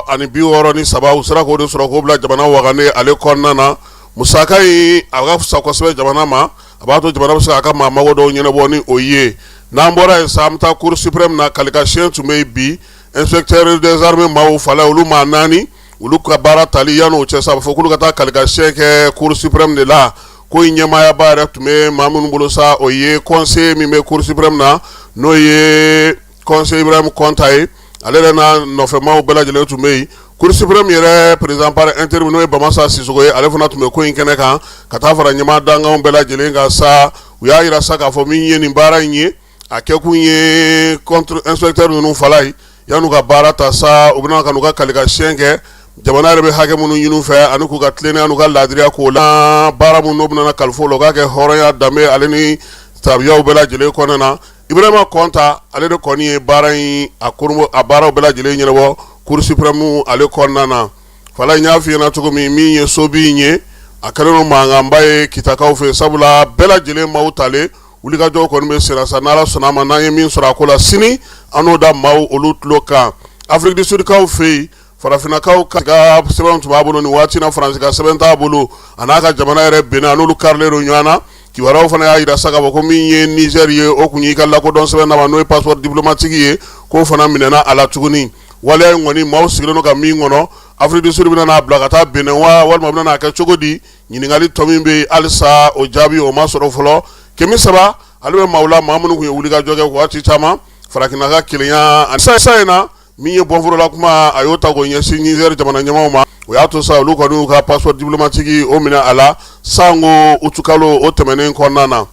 ani 63 u sera k'o de sɔrɔ k'o bila jamana wagane ale kɔnɔna na musaka in a ka fisa kosɛbɛ jamana ma a b'a to jamana bɛ se k'a ka maa mago dɔw ɲɛnabɔ ni o ye n'an bɔra yen sa an bɛ taa cour suprême na kalikasiyɛn tun bɛ yen bi inspecteur des armées maaw fala olu maa 4 olu ka baara tali yanni o cɛ sa a bɛ fɔ k'olu ka taa kalikasiyɛn kɛ cour suprême de la ko in ɲɛmaayaba yɛrɛ tun bɛ maa minnu bolo sa o ye conseiller min bɛ cour suprême na n'o ye conseiller Ibrahim Konta ye ale yɛrɛ n'a nɔfɛmaw bɛɛ lajɛlen tun bɛ yen cour suprême yɛrɛ président par intérim n'o ye Bamasa Sisoko ye ale fana tun bɛ ko in kɛnɛ kan ka taa fara ɲɛmaa dankanw bɛɛ lajɛlen kan sa u y'a yira sa k'a fɔ min ye nin baara in ye a kɛkun ye contre inspecteur ninnu fala ye yan'u ka baara ta sa u bɛna ka n'u ka kalikasiyɛn kɛ jamana yɛrɛ bɛ hakɛ minnu ɲini fɛ ani k'u ka tilennenya n'u ka laadiriya k'o la baara minnu n'u bɛna kalifa o la u k'a kɛ hɔrɔnya danbe ale ni tabiyaw bɛɛ lajɛlen kɔnɔna na Ibrahima Konta ale de kɔni ye baara in a baaraw bɛɛ lajɛlen ɲɛnabɔ cour suprême ale kɔnɔna na fala in y'a f'i ɲɛna cogo min ye sobi in ye a kɛlen don mankanba ye kitakaw fɛ sabula bɛɛ lajɛlen maaw talen wulikajɔw kɔni bɛ senna sa n'Ala sɔnna a ma n'an ye min sɔrɔ a ko la sini an n'o da maaw olu tulo kan Afrique du Sud kaw fɛ yen farafinakaw ka sɛbɛn tun b'a bolo nin waati na faransi ka sɛbɛn t'a bolo a n'a ka jamana yɛrɛ bɛnna n'olu karilen don ɲɔgɔn na kibaruyaw fana y'a yira sa k'a fɔ ko min ye Niger ye o kun y'i ka lakodɔn sɛbɛn d'a ma n'o ye passeport diplomatique ye k'o fana minɛna a la tuguni waleya in kɔni maaw sigilen don ka min kɔnɔ Afrique du Sud bɛna n'a bila ka taa Benin wa walima bɛna n'a kɛ cogo di ɲininkali tɔ min bɛ yen halisa o jaabi o ma sɔrɔ fɔlɔ kɛmɛ 3 ale bɛ maaw la maa minnu kun ye wulikajɔ kɛ waati caman farafinna ka kelenya ani sa in na min ye bɔnforola kuma a y'o ta k'o ɲɛsin Niger jamana ɲɛmaaw ma o y'a to sa olu kɔni y'u ka passeport diplomatique o minɛ a la sango utukalo o tɛmɛnen kɔnɔna na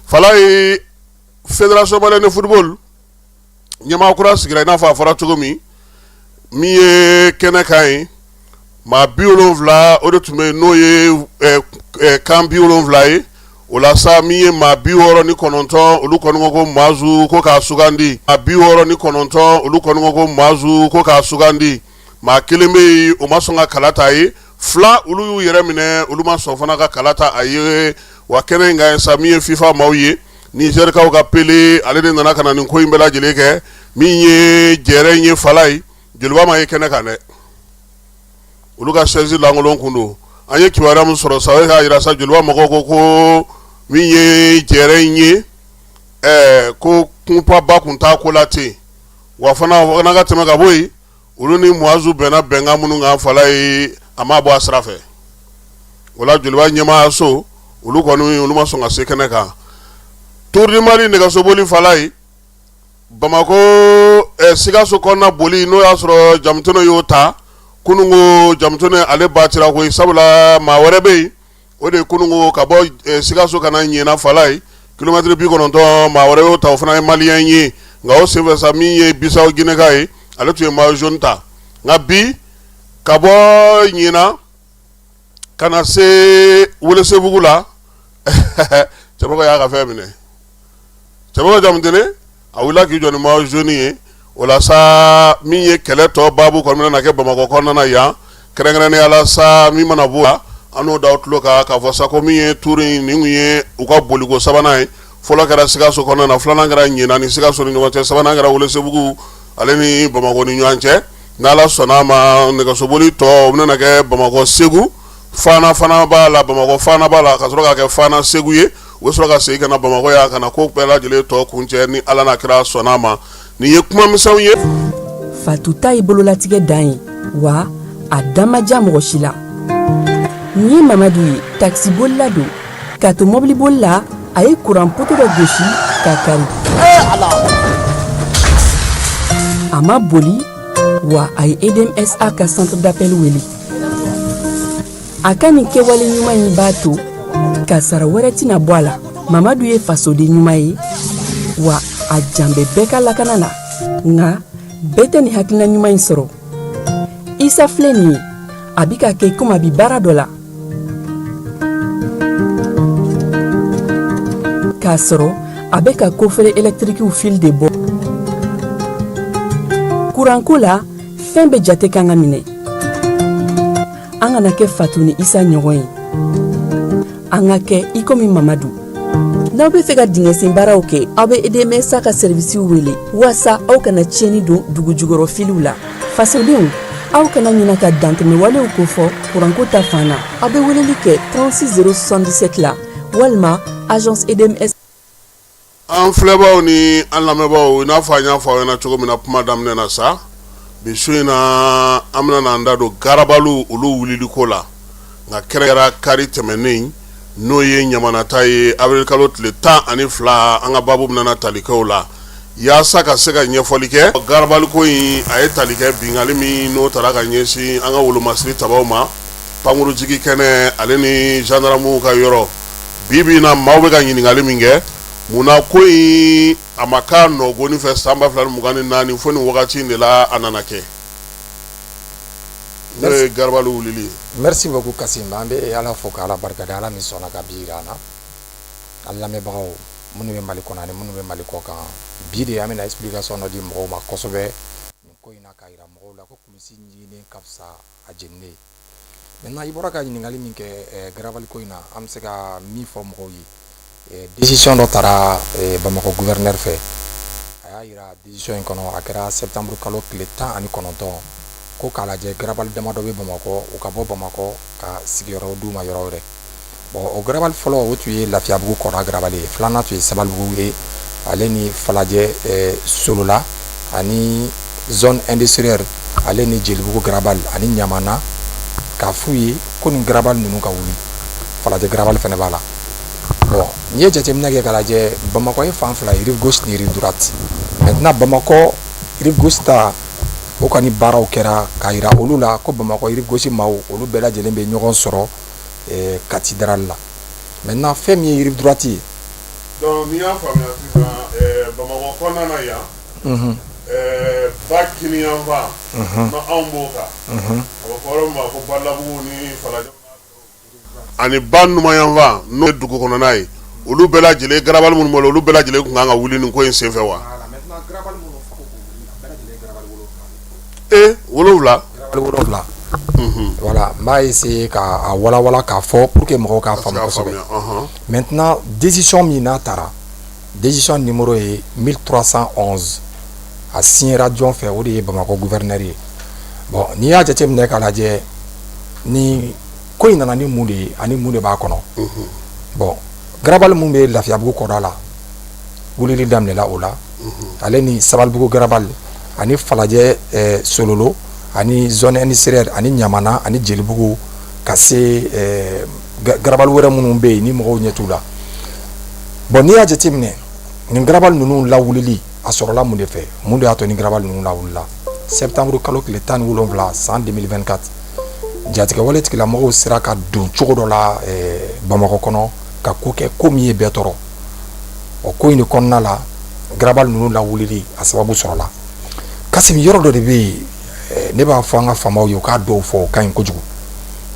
fala ye fédération malienne de football ɲɛmaa kura sigira i n'a fɔ a fɔra cogo min ye kɛnɛ kan ye maa 70 o de tun bɛ yen n'o ye kan 70 ye o la sa min ye maa 69 olu kɔni ko ko Mazu ko k'a sugandi maa 69 olu kɔni ko ko Mazu ko k'a sugandi maa kelen bɛ yen o ma sɔn ka kala ta ye 2 olu y'u yɛrɛ minɛ olu ma sɔn fana ka kala ta a ye wa kɛnɛ in kan sa min ye FIFA maaw ye Nigerikaw ka Pele ale de nana ka na nin ko in bɛɛ lajɛlen kɛ min ye jɛrɛ in ye fala ye jeliba ma ye kɛnɛ kan dɛ olu ka chaise lankolon kun don an ye kibaruya min sɔrɔ sa o ye k'a yira sa jeliba mɔgɔw ko min ye jɛrɛ in ye ko kunpaba kun t'a ko la ten wa fana ka tɛmɛ ka bɔ yen olu ni Muazu bɛnna bɛnkan minnu kan fala ye a ma bɔ a sira fɛ o la jeliba ɲɛmaaya so olu kɔni olu ma sɔn ka se kɛnɛ kan Tour du Mali nɛgɛsoboli fala ye Bamako Sikaso kɔnɔna boli n'o y'a sɔrɔ Jamutone y'o ta kunungo Jamutone ale batira koyi sabula maa wɛrɛ bɛ yen o de kunungo ka bɔ Sikaso ka na ɲɛna fala ye kilomètre 90 maa wɛrɛ y'o ta o fana ye maliyɛn ye nka o senfɛ sa min ye Bissau Guinée ye ale tun ye maillot jaune ta nka bi ka bɔ ɲɛna ka na se Welesebugu la cɛbakɔ y'a ka fɛn minɛ cɛbakɔ Jamutone a wulila k'i jɔ ni maillot jaune ye o la sa min ye kɛlɛ tɔ baabu kɔni bɛna kɛ Bamakɔ kɔnɔna na yan kɛrɛnkɛrɛnnenya la sa min mana bɔ la an n'o da o tulo kan k'a fɔ sa ko min ye Tour in nin kun ye u ka boliko sabanan ye fɔlɔ kɛra Sikaso kɔnɔna na filanan kɛra Ɲena ni Sikaso ni ɲɔgɔn cɛ sabanan kɛra Welesebugu ale ni Bamakɔ ni ɲɔgɔn cɛ n'Ala sɔnna a ma nɛgɛsoboli tɔ o bɛna kɛ Bamakɔ Segu Fana b'a la Bamakɔ Fana b'a la ka sɔrɔ ka kɛ Fana Segu ye u bɛ sɔrɔ ka segin ka na Bamakɔ yan ka na ko bɛɛ lajɛlen tɔ kuncɛ ni Ala n'a kira sɔnna a ma nin ye kuma misɛnw ye Fatou ta ye bololatigɛ dan ye wa a da ma diya mɔgɔ si la nin ye Mamadu ye taxibolila don ka to mobilibolila a ye courant poto dɔ gosi ka kari a ma boli wa a ye EDM SA ka centre d'appel wele a ka nin kɛwale ɲuman in b'a to ka sara wɛrɛ tɛna bɔ a la Mamadu ye fasoden ɲuman ye wa a janbɛ bɛɛ ka lakana na nka bɛɛ tɛ nin hakilina ɲuman in sɔrɔ Isa filɛ nin ye a bi ka kɛ komi a bi baara dɔ la k'a sɔrɔ a bɛ ka kofere électrique fil de bɔ courant ko la fɛn bɛɛ jate kan ka minɛ an kana kɛ Fatou ni Isa ɲɔgɔn ye an ka kɛ i komi Mamadu n'aw bɛ fɛ ka dingɛsen baaraw kɛ aw bɛ EDM SA ka service wele walasa aw kana tiɲɛni don dugu jukɔrɔ filiw la fasodenw aw kana ɲina ka dantɛmɛ walew kofɔ kuranko ta fan na a bɛ weleli kɛ 36077 la walima agence edms. An filɛbaw ni an lamɛnbaw i n'a fɔ an y'a fɔ aw ɲɛna cogo min na kuma daminɛ na sa bi su in na an bɛna n'an da don garabalu olu wuliliko la nka kɛrɛnkɛra kari tɛmɛnen n'o ye ɲamanata ye avril kalo tile 12 an ka babu bɛna tali kɛ o la yaasa ka se ka ɲɛfɔli kɛ garabaliko in a ye tali kɛ bingali min n'o taara ka ɲɛsin an ka wolomasiri tabaw ma pankuru jigi kɛnɛ ale ni gendarmew ka yɔrɔ bibi na maaw bɛ ka ɲininkali min kɛ munna ko in a ma k'a nɔgɔnni fɛ san 2024 fo nin wagati in de la a nana kɛ n'o ye garabalu wulili. Merci beaucoup Kassim, an bɛ Ala fo k'Ala barikada Ala min sɔnna ka bi jira an na an lamɛnbagaw minnu bɛ Mali kɔnɔ ani minnu bɛ Mali kɔ kan bi de an bɛna explication dɔ di mɔgɔw ma kosɛbɛ nin ko in na k'a jira mɔgɔw la ko kulusi ɲininen ka fisa a jeninen. Maintenant i bɔra ka ɲininkali min kɛ garabali ko in na an bɛ se ka min fɔ mɔgɔw ye décision dɔ taara Bamakɔ gouverneur fɛ a y'a jira décision in kɔnɔ a kɛra septembre kalo tile 19 ko k'a lajɛ garabali damadɔ bɛ Bamakɔ u ka bɔ Bamakɔ ka sigiyɔrɔ d'u ma yɔrɔ wɛrɛ. Bon o garabali fɔlɔ o tun ye Lafiyabugu kɔrɔ garabali ye filanan tun ye Sabalibugu ye ale ni Falajɛ Solola ani zone industrielle ale ni Jelibugu garabali ani Ɲamana k'a f'u ye ko nin garabali ninnu ka wuli Falajɛ garabali fɛnɛ b'a la. Bon n'i ye jateminɛ kɛ k'a lajɛ Bamakɔ ye fan fila ye rive gauche ni rive droite. Maintenant Bamakɔ rive gauche ta o kɔni baaraw kɛra k'a jira olu la ko Bamakɔ rive gauche maaw olu bɛɛ lajɛlen bɛ ɲɔgɔn sɔrɔ cathédrale la. Maintenant fɛn min ye rive droite ye. Donc n'i y'a faamuya sisan Bamakɔ kɔnɔna na yan ba kiniyan fan na anw b'o kan a bɛ fɔ yɔrɔ min ma ko Balabugu ni Falajɛ ani ba numanyan fan n'o ye dugu kɔnɔna ye olu bɛɛ lajɛlen garabali minnu b'o la olu bɛɛ lajɛlen tun kan ka wuli nin ko in senfɛ wa. Wolonwula. Voilà, m'a essayé ka wala k'a fɔ pour que mɔgɔw k'a faamu kosɛbɛ. Maintenant décision min n'a taara décision numéro ye 1311 a signera jɔn fɛ o de ye Bamakɔ gouverneur ye. Bon n'i y'a jateminɛ k'a lajɛ ni ko in nana ni mun de ye ani mun de b'a kɔnɔ. Bon garabali mun bɛ Lafiyabugu kɔda la wulili daminɛla o la ale ni Sabalibugu garabali ani Falajɛ Sololo ani zone industrielle ani Ɲamana ani Jelibugu ka se garabali wɛrɛ minnu bɛ yen ni mɔgɔw ɲɛ t'u la. Bon n'i y'a jateminɛ nin garabali ninnu lawulili a sɔrɔla mun de fɛ mun de y'a to ni garabali ninnu lawulila septembre kalo tile 17 san 2024 jatigɛwale tigilamɔgɔw sera ka don cogo dɔ la Bamakɔ kɔnɔ ka ko kɛ ko min ye bɛɛ tɔɔrɔ o ko in de kɔnɔna la garabali ninnu lawulili a sababu sɔrɔla. Kassim yɔrɔ dɔ de bɛ yen ne b'a fɔ an ka faamaw ye u k'a dɔw fɔ o ka ɲi kojugu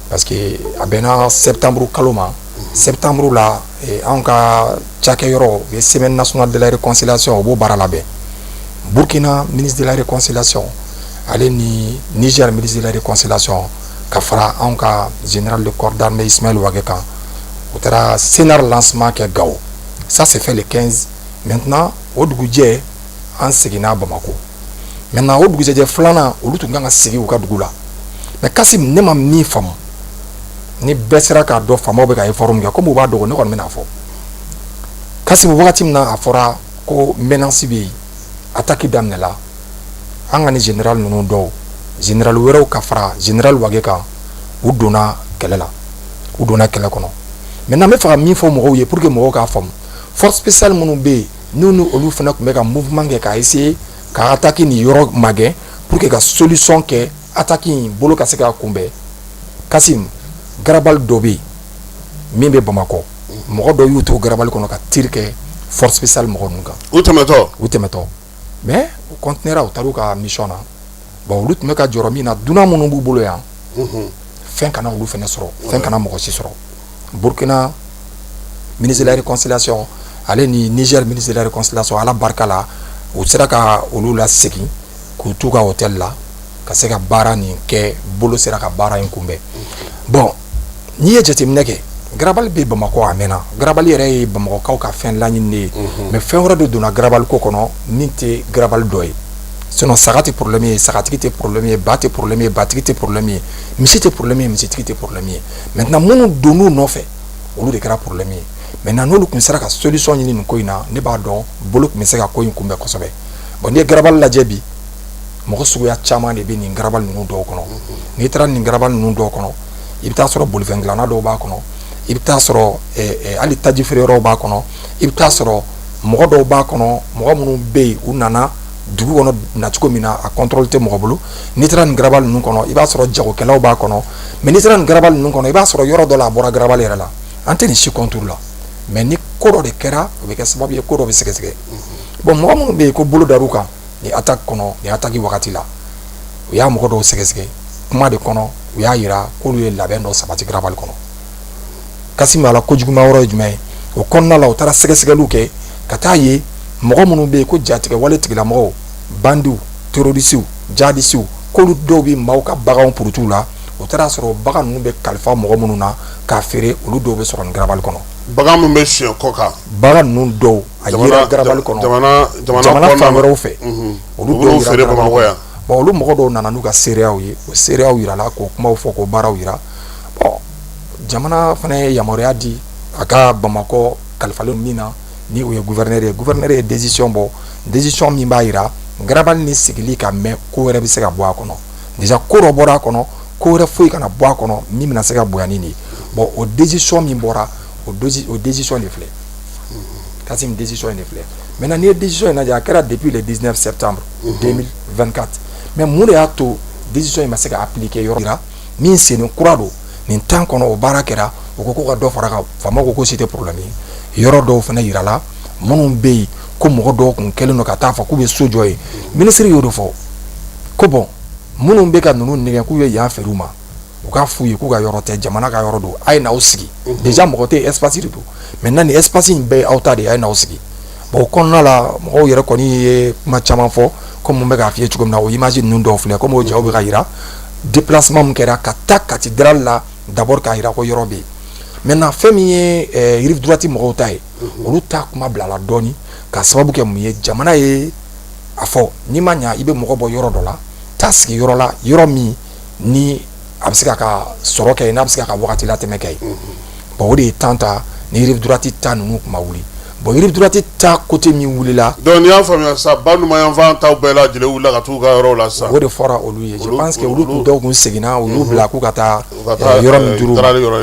parce que a bɛnna septembre kalo ma septembre la anw ka cakɛyɔrɔ o ye semaine nationale de la réconciliation o b'o baara labɛn Burkina ministre de la réconciliation ale ni Niger ministre de la réconciliation ka fara anw ka général de corps d'armée Ismaël Wage kan o taara scénar lancement kɛ Gao ça c'est fait le 15 maintenant o dugujɛ an seginna Bamakɔ. Maintenant o dugujɛjɛ filanan olu tun kan ka segin u ka dugu la mais Kassim ne ma min faamu ni bɛɛ sera k'a dɔn faamaw bɛ ka effort min kɛ comme u b'a dɔn ne kɔni bɛna fɔ Kassim wagati min na a fɔra ko menace bɛ yen attaque daminɛla an ka ni général ninnu dɔw général wɛrɛw ka fara général Wage kan u donna kɛlɛ la u donna kɛlɛ kɔnɔ. Maintenant n bɛ fɛ ka min fɔ mɔgɔw ye pour que mɔgɔw k'a faamu force spéciale minnu bɛ yen n'u ni olu fana tun bɛ ka mouvement kɛ k'a essayer ka attaque ni yɔrɔ magɛn pour que ka solution kɛ attaque in bolo ka se ka kunbɛn. Kassim garabali dɔ bɛ yen min bɛ Bamakɔ mɔgɔ dɔw y'u to garabali kɔnɔ ka tir kɛ force spéciale mɔgɔ ninnu kan. U tɛmɛtɔ mais u continuera u taar'u ka mission na bon olu tun bɛ ka jɔrɔ min na dunan minnu b'u bolo yan fɛn kana olu fana sɔrɔ fɛn kana mɔgɔ si sɔrɔ. Burkina ministre de la réconciliation ale ni Niger ministre de la réconciliation ala barika la u sera ka olu la segin k'u t'u ka hôtel la ka se ka baara nin kɛ bolo sera ka baara in kunbɛn. Bon n'i ye jateminɛ kɛ garabali bɛ Bamakɔ a mɛnna garabali yɛrɛ ye Bamakɔkaw ka fɛn laɲini de ye mais fɛn wɛrɛ de donna garabali ko kɔnɔ min tɛ garabali dɔ ye sinon saga tɛ problème ye sagatigi tɛ problème ye ba tɛ problème ye batigi tɛ problème ye misi tɛ problème ye misitigi tɛ problème ye maintenant minnu donn'u nɔfɛ olu de kɛra problème ye maintenant n'olu tun sera ka solution ɲini nin ko in na ne b'a dɔn bolo tun bɛ se ka ko in kunbɛn kosɛbɛ bon n'i ye garabali lajɛ bi mɔgɔ suguya caman de bɛ nin garabali ninnu dɔw kɔnɔ n'i taara nin garabali ninnu dɔw kɔnɔ i bɛ taa sɔrɔ bolifɛn dilanna dɔw b'a kɔnɔ i bɛ taa sɔrɔ hali taji feere yɔrɔw b'a kɔnɔ i bɛ taa sɔrɔ mɔgɔ dɔw b'a kɔnɔ mɔgɔ minnu bɛ yen u nana dugu kɔnɔ nacogo min na a contrôle tɛ mɔgɔ bolo n'i taara nin garabali ninnu kɔnɔ i b'a sɔrɔ jagokɛlaw b'a kɔnɔ mais n'i taara nin garabali ninnu kɔnɔ i b'a sɔrɔ yɔrɔ dɔ la a bɔra garabali yɛrɛ la an tɛ nin si contour la mais ni ko dɔ de kɛra o bɛ kɛ sababu ye ko dɔ bɛ sɛgɛsɛgɛ bon mɔgɔ minnu bɛ yen ko bolo dar'u kan nin attaque kɔnɔ nin attaque wagati la u y'a mɔgɔ dɔw sɛgɛsɛgɛ kuma de kɔnɔ u y'a yira k'olu ye labɛn dɔ sabati garabali kɔnɔ kasi min b'a la kojuguma yɔrɔ ye jumɛn ye o kɔnɔna la u taara sɛgɛsɛgɛliw kɛ ka taa ye mɔgɔ minnu bɛ yen ko jatigɛ wale tigilamɔgɔw bandiw terrorisiw jihadisiw k'olu dɔw bɛ maaw ka baganw purutuw la o taara sɔrɔ bagan ninnu bɛ kalifa mɔgɔ minnu na k'a feere olu dɔw bɛ sɔrɔ nin garabali kɔnɔ bagan min bɛ siyɛn kɔ kan bagan ninnu dɔw a yera garabali kɔnɔ jamana fan wɛrɛw fɛ olu dɔw yera garabali kɔnɔ bon olu mɔgɔ dɔw nana n'u ka seereyaw ye o seereyaw yirala k'o kumaw fɔ k'o baaraw yira bon jamana fana ye yamaruya di a ka bamakɔ kalifalen min na ni o ye gouverneur ye décision bɔ décision min b'a yira garabali ni sigili ka mɛn ko wɛrɛ bɛ se ka bɔ a kɔnɔ déjà ko dɔ bɔra a kɔnɔ ko wɛrɛ foyi kana bɔ a kɔnɔ min bɛna se ka bonya ni nin ye bon o décision min bɔra o décision de filɛ Kassim décision in de filɛ maintenant n'i ye décision in lajɛ a kɛra depuis le 19 septembre 2024 mais mun de y'a to décision in ma se ka appliquer yɔrɔ yira min sennen kura don nin temps kɔnɔ o baara kɛra o ko ko ka dɔ fara kan faamaw ko ko si tɛ problème ye yɔrɔ dɔw fana yirala minnu bɛ yen ko mɔgɔ dɔw kun kɛlen don ka taa fɔ k'u bɛ so jɔ yen ministre y'o de fɔ ko bon minnu bɛ ka ninnu nɛgɛn k'u ye yan feere u ma u k'a f'u ye k'u ka yɔrɔ tɛ jamana ka yɔrɔ don a ye n'aw sigi déjà mɔgɔ tɛ espace de don maintenant nin espace in bɛɛ ye aw ta de ye a ye n'aw sigi bon o kɔnɔna la mɔgɔw yɛrɛ kɔni ye kuma caman fɔ comme mun bɛ k'a f'i ye cogo min na o image ninnu dɔw filɛ comme o jaw bɛ ka yira déplacement min kɛra ka taa cathédrale la d'abord k'a yira ko yɔrɔ bɛ yen maintenant fɛn min ye rive droite mɔgɔw ta ye olu ta kuma bilala dɔɔni ka sababu kɛ mun ye jamana ye a fɔ n'i ma ɲa i bɛ mɔgɔ bɔ yɔrɔ dɔ la taa sigi yɔrɔ la yɔrɔ min ni a bɛ se ka sɔrɔ kɛ n'a bɛ se ka wagati latɛmɛ kɛ bon o de ye temps ta ni rive droite ta ninnu kuma wuli bon rive droite ta côté min wulila donc n'i y'a faamuya sa ba numayanfan taw bɛɛ lajɛlen wulila ka t'u ka yɔrɔw la sisan o de fɔra olu ye je pense que olu dɔw kun seginna u y'u bila k'u ka taa yɔrɔ min dir'u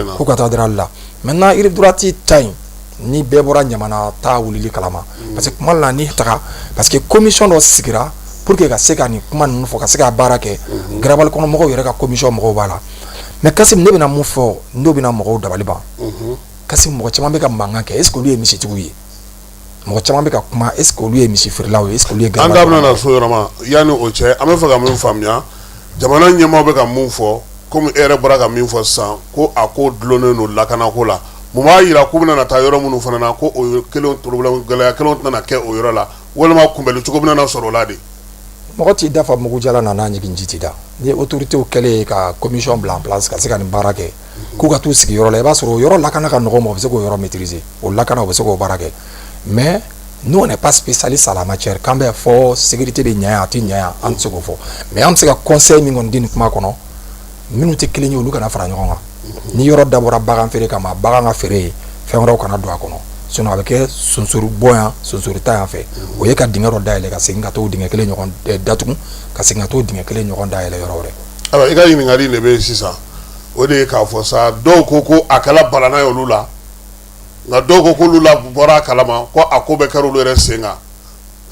ma k'u ka taa darali la maintenant rive droite ta in ni bɛɛ bɔra ɲamana ta wulili kalama parce que kuma la ni taga parce que commission dɔ sigira pour que ka se ka nin kuma ninnu fɔ ka se ka baara kɛ garabali kɔnɔ mɔgɔw yɛrɛ ka commission mɔgɔw b'a la mais Kassim ne bɛna mun fɔ n'o bɛna mɔgɔw dabali ban Kassim mɔgɔ caman bɛ ka mankan kɛ est ce que olu ye misitigiw ye mɔgɔ caman bɛ ka kuma est ce que olu ye misi feerelaw ye est ce que olu ye garabali an da bɛna na so yɔrɔ ma yanni o cɛ an bɛ fɛ ka min faamuya jamana ɲɛmaaw bɛ ka mun fɔ komi e yɛrɛ bɔra ka min fɔ sisan ko a ko dulonnen don lakanako la mun b'a yira k'u bɛna taa yɔrɔ minnu fana na ko o kelen problème gɛlɛya kelenw tɛna kɛ o yɔrɔ la walima kunbɛli cogo bɛna sɔrɔ o la de mɔgɔ t'i dafa mugu jala nana ɲigin ji t'i da ni autorités kɛlen ka commission bila en place ka se ka nin baara kɛ k'u ka t'u sigi yɔrɔ la i b'a sɔrɔ o yɔrɔ lakana ka nɔgɔ ma o bɛ se k'o yɔrɔ maîtriser o lakana o bɛ se k'o baara kɛ mais nous on n'est pas spécialiste à la matière k'an bɛ fɔ sécurité bɛ ɲɛ yan a tɛ ɲɛ yan an tɛ se k'o fɔ mais an bɛ se ka conseil min kɔni di nin kuma kɔnɔ minnu tɛ kelen ye olu kana fara ɲɔgɔn kan ni yɔrɔ dabɔra bagan feere kama bagan ka feere ye fɛn wɛrɛw kana don a kɔnɔ sinon a bɛ kɛ sonsori bɔ yan sonsori ta yan fɛ o ye ka dingɛ dɔ dayɛlɛ ka segin ka t'o dingɛ kelen ɲɔgɔn datugu ka segin ka t'o dingɛ kelen ɲɔgɔn dayɛlɛ yɔrɔ wɛrɛ. ayiwa i ka ɲininkali de bɛ yen sisan o de ye k'a fɔ sa dɔw ko ko a kɛla balana ye olu la nka dɔw ko k'olu la bɔra a kalama ko a ko bɛɛ kɛra olu yɛrɛ sen kan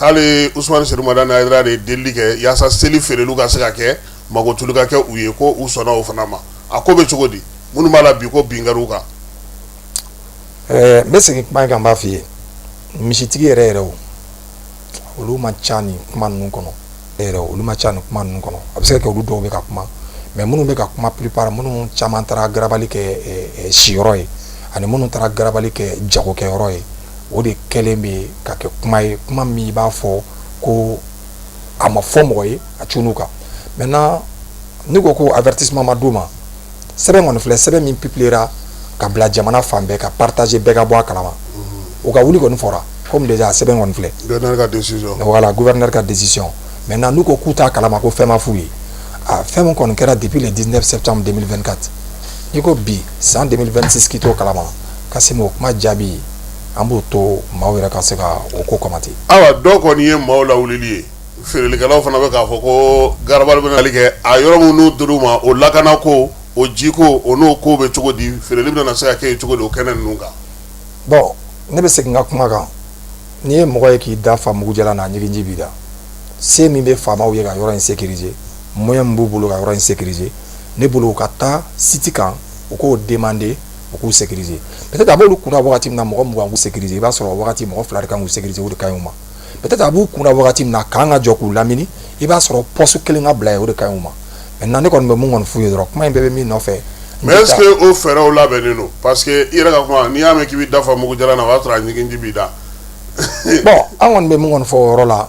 hali Usumani Serimani Hayidara de ye delili kɛ yaasa seli feereliw ka se ka kɛ magotuli ka kɛ u ye ko u sɔnna o fana ma a ko bɛ cogo di minnu b'a la bi ko bin kɛr'u kan. n bɛ segin kuma in kan n b'a f'i ye misitigi yɛrɛ o olu ma ca nin kuma ninnu kɔnɔ olu ma ca nin kuma ninnu kɔnɔ a bɛ se ka kɛ olu dɔw bɛ ka kuma mais minnu bɛ ka kuma plupart minnu caman taara garabali kɛ siyɔrɔ ye ani minnu taara garabali kɛ jagokɛyɔrɔ ye o de kɛlen bɛ ka kɛ kuma ye kuma min i b'a fɔ ko a ma fɔ mɔgɔ ye a cun'u kan maintenant ne ko ko avertissement ma d'u ma sɛbɛn kɔni filɛ sɛbɛn min publiera ka bila jamana fan bɛɛ ka partager bɛɛ ka bɔ a kalama o ka wuli kɔni fɔra comme déjà sɛbɛn kɔni filɛ gouverneur ka décision voilà gouverneur ka décision maintenant nous ko kuta kalama ko fema fouye ah fema kon kera depuis le 19 septembre 2024 niko bi c'est en 2026 qui to kalama kasimo kuma jabi ambo to mawira kaseka oko komati awa do ko ni mawla wulili ferelikalaw fana bɛ k'a fɔ ko garabali bɛna kɛ a yɔrɔ minnu dir'u ma o lakana ko o jiko o n'o ko bɛ cogo di feereli bɛna se ka kɛ cogo di o kɛnɛ ninnu kan. bon ne bɛ segin n ka kuma kan n'i ye mɔgɔ ye k'i da fa mugujala n'a ɲɛgɛnji b'i da se min bɛ faamaw ye ka yɔrɔ in sécuriser moyen min b'u bolo ka yɔrɔ in sécuriser ne bolo u ka taa site kan u k'o demander u k'u sécuriser peut-être a b'olu kunna wagati min na mɔgɔ mugan k'u sécuriser i b'a sɔrɔ wagati mɔgɔ fila de kan k'u sécuriser o de ka ɲi u ma. Peut-être à bout qu'on a voir na kanga joku lamini il va se reposer que l'inga blaye ou de kauma maintenant ne kon me mungon fouille droit comment bébé mi no fait mais est-ce que au faire au labenino parce que il a quoi ni ame ki bi dafa mugu jala na watra nyigi njibida bon angon me mungon fo rola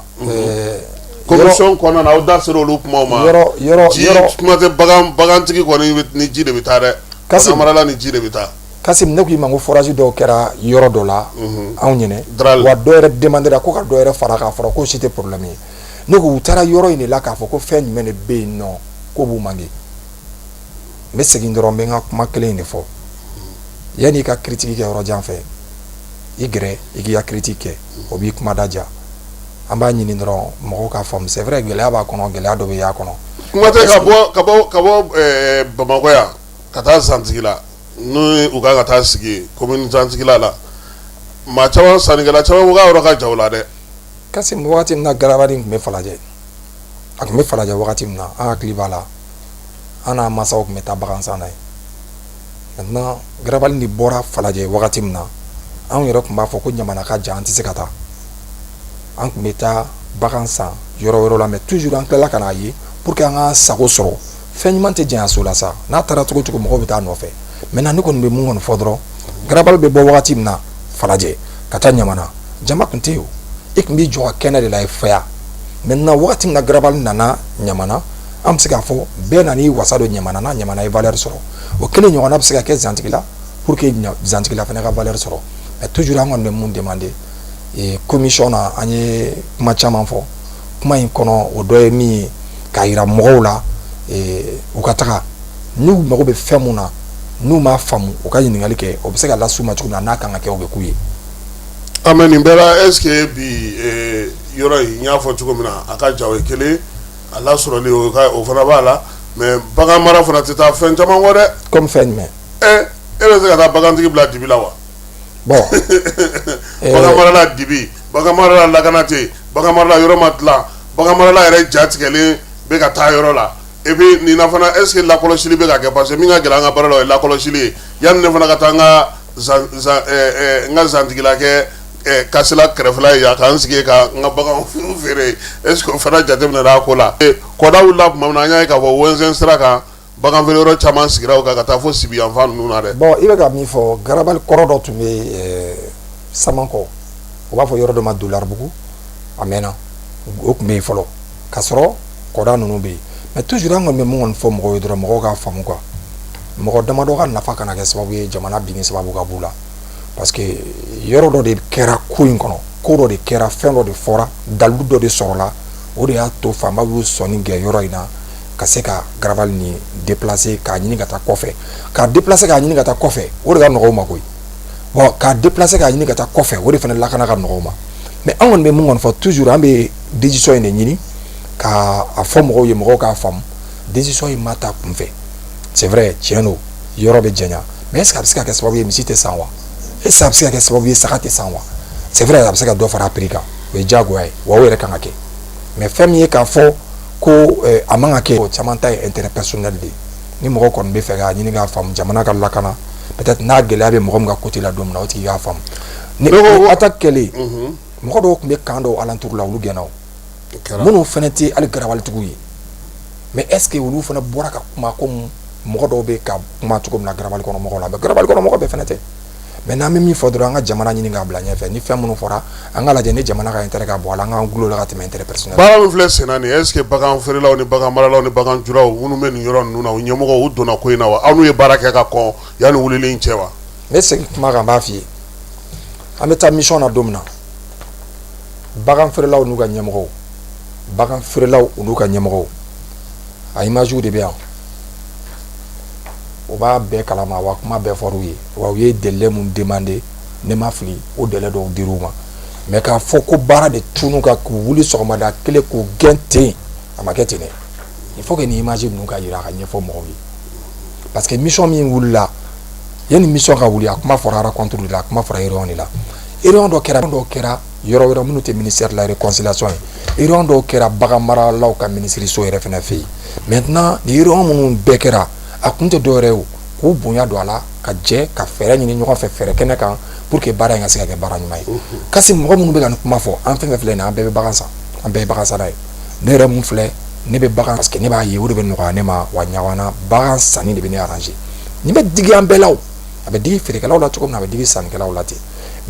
commission kona na audace ro kuma ma yoro kuma te bagam tigi ko ni jide bitare kasi marala ni jide bitare kasim ne ko imango forage do kera yoro do la aw nyene wa do re demander ko ka do re fara ka fara ko c'était problème ne ko utara yoro ine la ka fo ko fen mene be no ko bu mangi me segin do rombe nga kuma kele ne fo yani ka critique ke yoro jan fe igre igi ya critique obi kuma daja amba nyini ndro mo ka fam c'est vrai gele aba kono gele ado be ya kono kuma te kabo bamako ya kata santigila no u ka taa sigi commune zantigila la ma caman sanigala caman u ka yɔrɔ ka jaw la dɛ kasi wagati min na garabali tun bɛ falajɛ a tun bɛ falajɛ wagati min na an hakili b'a la an n'a masaw tun bɛ taa bagan san na ye maintenant garabali ni bɔra falajɛ wagati min na anw yɛrɛ tun b'a fɔ ko ɲamana ka jan an tɛ se ka taa an tun bɛ taa bagan san yɔrɔ wɛrɛw la mais toujours an tilala ka n'a ye pour que an ka sago sɔrɔ fɛn ɲuman tɛ janya so la sa n'a taara cogo cogo mɔgɔw bɛ taa nɔfɛ maintenant ne kɔni bɛ mun kɔni fɔ dɔrɔn garabali bɛ bɔ wagati min na falajɛ ka taa ɲamana jama tun tɛ yen o i tun b'i jɔ ka kɛnɛ de la i fɛ yan maintenant wagati min na garabali nana ɲamana an bɛ se k'a fɔ bɛɛ nan'i wasa don ɲamana na ɲamana ye valeur sɔrɔ o kelen ɲɔgɔnna bɛ se ka kɛ zantigila pour que zantigila fana ka valeur sɔrɔ mais toujours an kɔni bɛ mun demander commission na an ye kuma caman fɔ kuma in kɔnɔ o dɔ ye min ye k'a yira mɔgɔw la u ka taga n'u mago bɛ fɛn mun na n'u m'a faamu u ka ɲininkali kɛ o bɛ se ka las'u ma cogo min na n'a kan ka kɛ o bɛ k'u ye. mais nin bɛɛ la est ce que bi yɔrɔ in n y'a fɔ cogo min na a ka ja o ye kelen a lasɔrɔli o fana b'a la mais bagan mara fana tɛ taa fɛn caman kɔ dɛ. comme fɛn jumɛn. e bɛ se ka taa bagantigi bila dibi la wa. bon bagan marala dibi bagan marala lakana tɛ bagan marala yɔrɔ ma dilan bagan marala yɛrɛ ja tigɛlen bɛ ka taa yɔrɔ la et puis nin na fana est ce que lakɔlɔsili bɛ ka kɛ parce que min ka gɛlɛn an ka baara la o ye lakɔlɔsili ye yanni ne fana ka taa n ka zantigila kɛ kasila kɛrɛfɛla ye yan k'an sigi ka n ka baganw feere est ce que o fana jateminɛna a ko la kɔda wulila tuma min na an y'a ye k'a fɔ wɛnsɛn sira kan bagan feere yɔrɔ caman sigira o kan ka taa fo sibi yanfan ninnu na dɛ. bon i bɛ ka min fɔ garabali kɔrɔ dɔ tun bɛ samankɔ u b'a fɔ yɔrɔ dɔ ma dolaribugu a mɛnna o tun bɛ yen fɔlɔ k'a sɔrɔ kɔda ninnu bɛ yen mais toujours an kɔni bɛ mun kɔni fɔ mɔgɔw ye dɔrɔn mɔgɔw k'a faamu quoi mɔgɔ damadɔ ka nafa kana kɛ sababu ye jamana binni sababu ka b'u la parce que yɔrɔ dɔ de kɛra ko in kɔnɔ ko dɔ de kɛra fɛn dɔ de fɔra dalilu dɔ de sɔrɔla o de y'a to faama b'u sɔnni kɛ yɔrɔ in na ka se ka garabali ni déplacer k'a ɲini ka taa kɔfɛ k'a déplacer k'a ɲini ka taa kɔfɛ o de ka nɔgɔ u ma koyi bon k'a déplacer k'a ɲini ka taa kɔfɛ o de fana lakana ka nɔgɔ u ma mais an kɔni bɛ mun kɔni fɔ toujours an bɛ décision in de ɲini ka a fɔ mɔgɔw ye mɔgɔw k'a faamu décision in ma ta kunfɛ c'est vrai tiɲɛ don yɔrɔ bɛ janya mais est ce que a bɛ se ka kɛ sababu ye misi tɛ san wa est ce que a bɛ se ka kɛ sababu ye saga tɛ san wa c'est vrai a bɛ se ka dɔ fara a prix kan o ye diyagoya ye wa o yɛrɛ kan ka kɛ mais fɛn min ye k'a fɔ ko a man ka kɛ o caman ta ye intérêt personnel de ye ni mɔgɔ kɔni bɛ fɛ k'a ɲini k'a faamu jamana ka lakana peut-être n'a gɛlɛya bɛ mɔgɔ min ka côté la don min na o tigi k'a faamu ni attaque kɛlen mɔgɔ dɔw tun bɛ kan dɔw alentour la olu gɛnna o minnu fana tɛ hali garabalitigiw ye mais est ce que olu fana bɔra ka kuma comme mɔgɔ dɔw bɛ ka kuma cogo min na garabali kɔnɔ mɔgɔw la mais garabali kɔnɔ mɔgɔ bɛɛ fana tɛ mais n'an bɛ min fɔ dɔrɔn an ka jamana ɲini k'a bila ɲɛfɛ ni fɛn minnu fɔra an ka lajɛ ni jamana ka intérêt ka bɔ a la an k'an gulo la ka tɛmɛ intérêt personnel. baara min filɛ senna nin est ce que bagan feerelaw ni bagan maralaw ni bagan juraw minnu bɛ nin yɔrɔ ninnu na u ɲɛmɔgɔw u donna ko in na wa aw n'u ye baara kɛ ka kɔn yanni wulili in cɛ wa. n bɛ segin kuma kan n b'a f'i ye an bɛ taa mission na don min na bagan feerelaw n'u ka ɲɛmɔgɔw bagan feerelaw olu ka ɲɛmɔgɔw a images de bɛ yan o b'a bɛɛ kalama wa kuma bɛɛ fɔr'u ye wa u ye délai mun demander ne ma fili o délai dɔw dir'u ma mais k'a fɔ ko baara de tunun ka k'u wuli sɔgɔmada kelen k'u gɛn ten a ma kɛ ten dɛ il faut que ni image ninnu ka yira a ka ɲɛfɔ mɔgɔw ye parce que mission min wulila yanni mission ka wuli a kuma fɔra rencontre de la a kuma fɔra réunion de la réunion dɔ kɛra yɔrɔ wɛrɛ minnu tɛ ministère de la réconciliation ye réunion dɔw kɛra bagan maralaw ka ministre so yɛrɛ fɛnɛ fɛ yen maintenant ni réunion minnu bɛɛ kɛra a kun tɛ dɔwɛrɛ ye o k'u bonya don a la ka jɛ ka fɛɛrɛ ɲini ɲɔgɔn fɛ fɛɛrɛ kɛnɛ kan pour que baara in ka se ka kɛ baara ɲuman ye kasi mɔgɔ minnu bɛ ka nin kuma fɔ an fɛn fɛn filɛ nin ye an bɛɛ bɛ bagan san an bɛɛ ye bagan sanna ye ne yɛrɛ mun filɛ ne bɛ bagan parce que ne b'a ye o de bɛ nɔgɔya ne ma wa ɲawana bagan sanni de bɛ ne arranger nin bɛ digi an bɛɛ la o a bɛ digi feerekɛlaw la cogo min na a bɛ digi sannikɛlaw la ten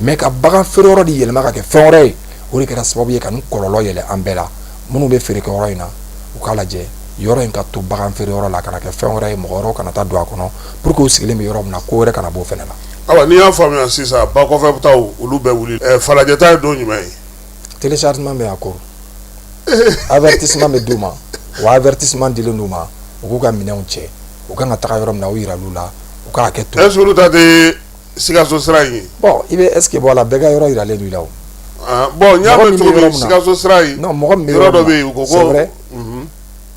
mais ka bagan feere yɔrɔ de yɛlɛma ka kɛ fɛn wɛrɛ ye o de kɛra sababu ye ka nin kɔlɔlɔ yɛlɛ an bɛɛ la minnu bɛ feere kɛ yɔrɔ in na u k'a lajɛ yɔrɔ in ka to bagan feere yɔrɔ la kana kɛ fɛn wɛrɛ ye mɔgɔ wɛrɛw kana taa don a kɔnɔ pour que u sigilen bɛ yɔrɔ min na ko wɛrɛ kana bɔ o fɛnɛ la. awa n'i y'a faamuya sisan ba kɔfɛ taw olu bɛɛ wuli falajɛta ye don jumɛn ye. téléchargement bɛ yan ko avertissement bɛ d'u ma wa avertissement dilen d'u ma u k'u ka minɛnw cɛ u kan ka taga yɔrɔ min na u yiral'u la u k'a kɛ to. est-ce que olu ta tɛ Sikaso sira in ye. bon i bɛ est-ce que bɔ a la bɛɛ ka yɔrɔ yiralen don i la o. bon n y'a mɛn cogo min Sikaso sira in. non mɔgɔ min bɛ yɔrɔ dɔ bɛ yen u ko ko. c'est vrai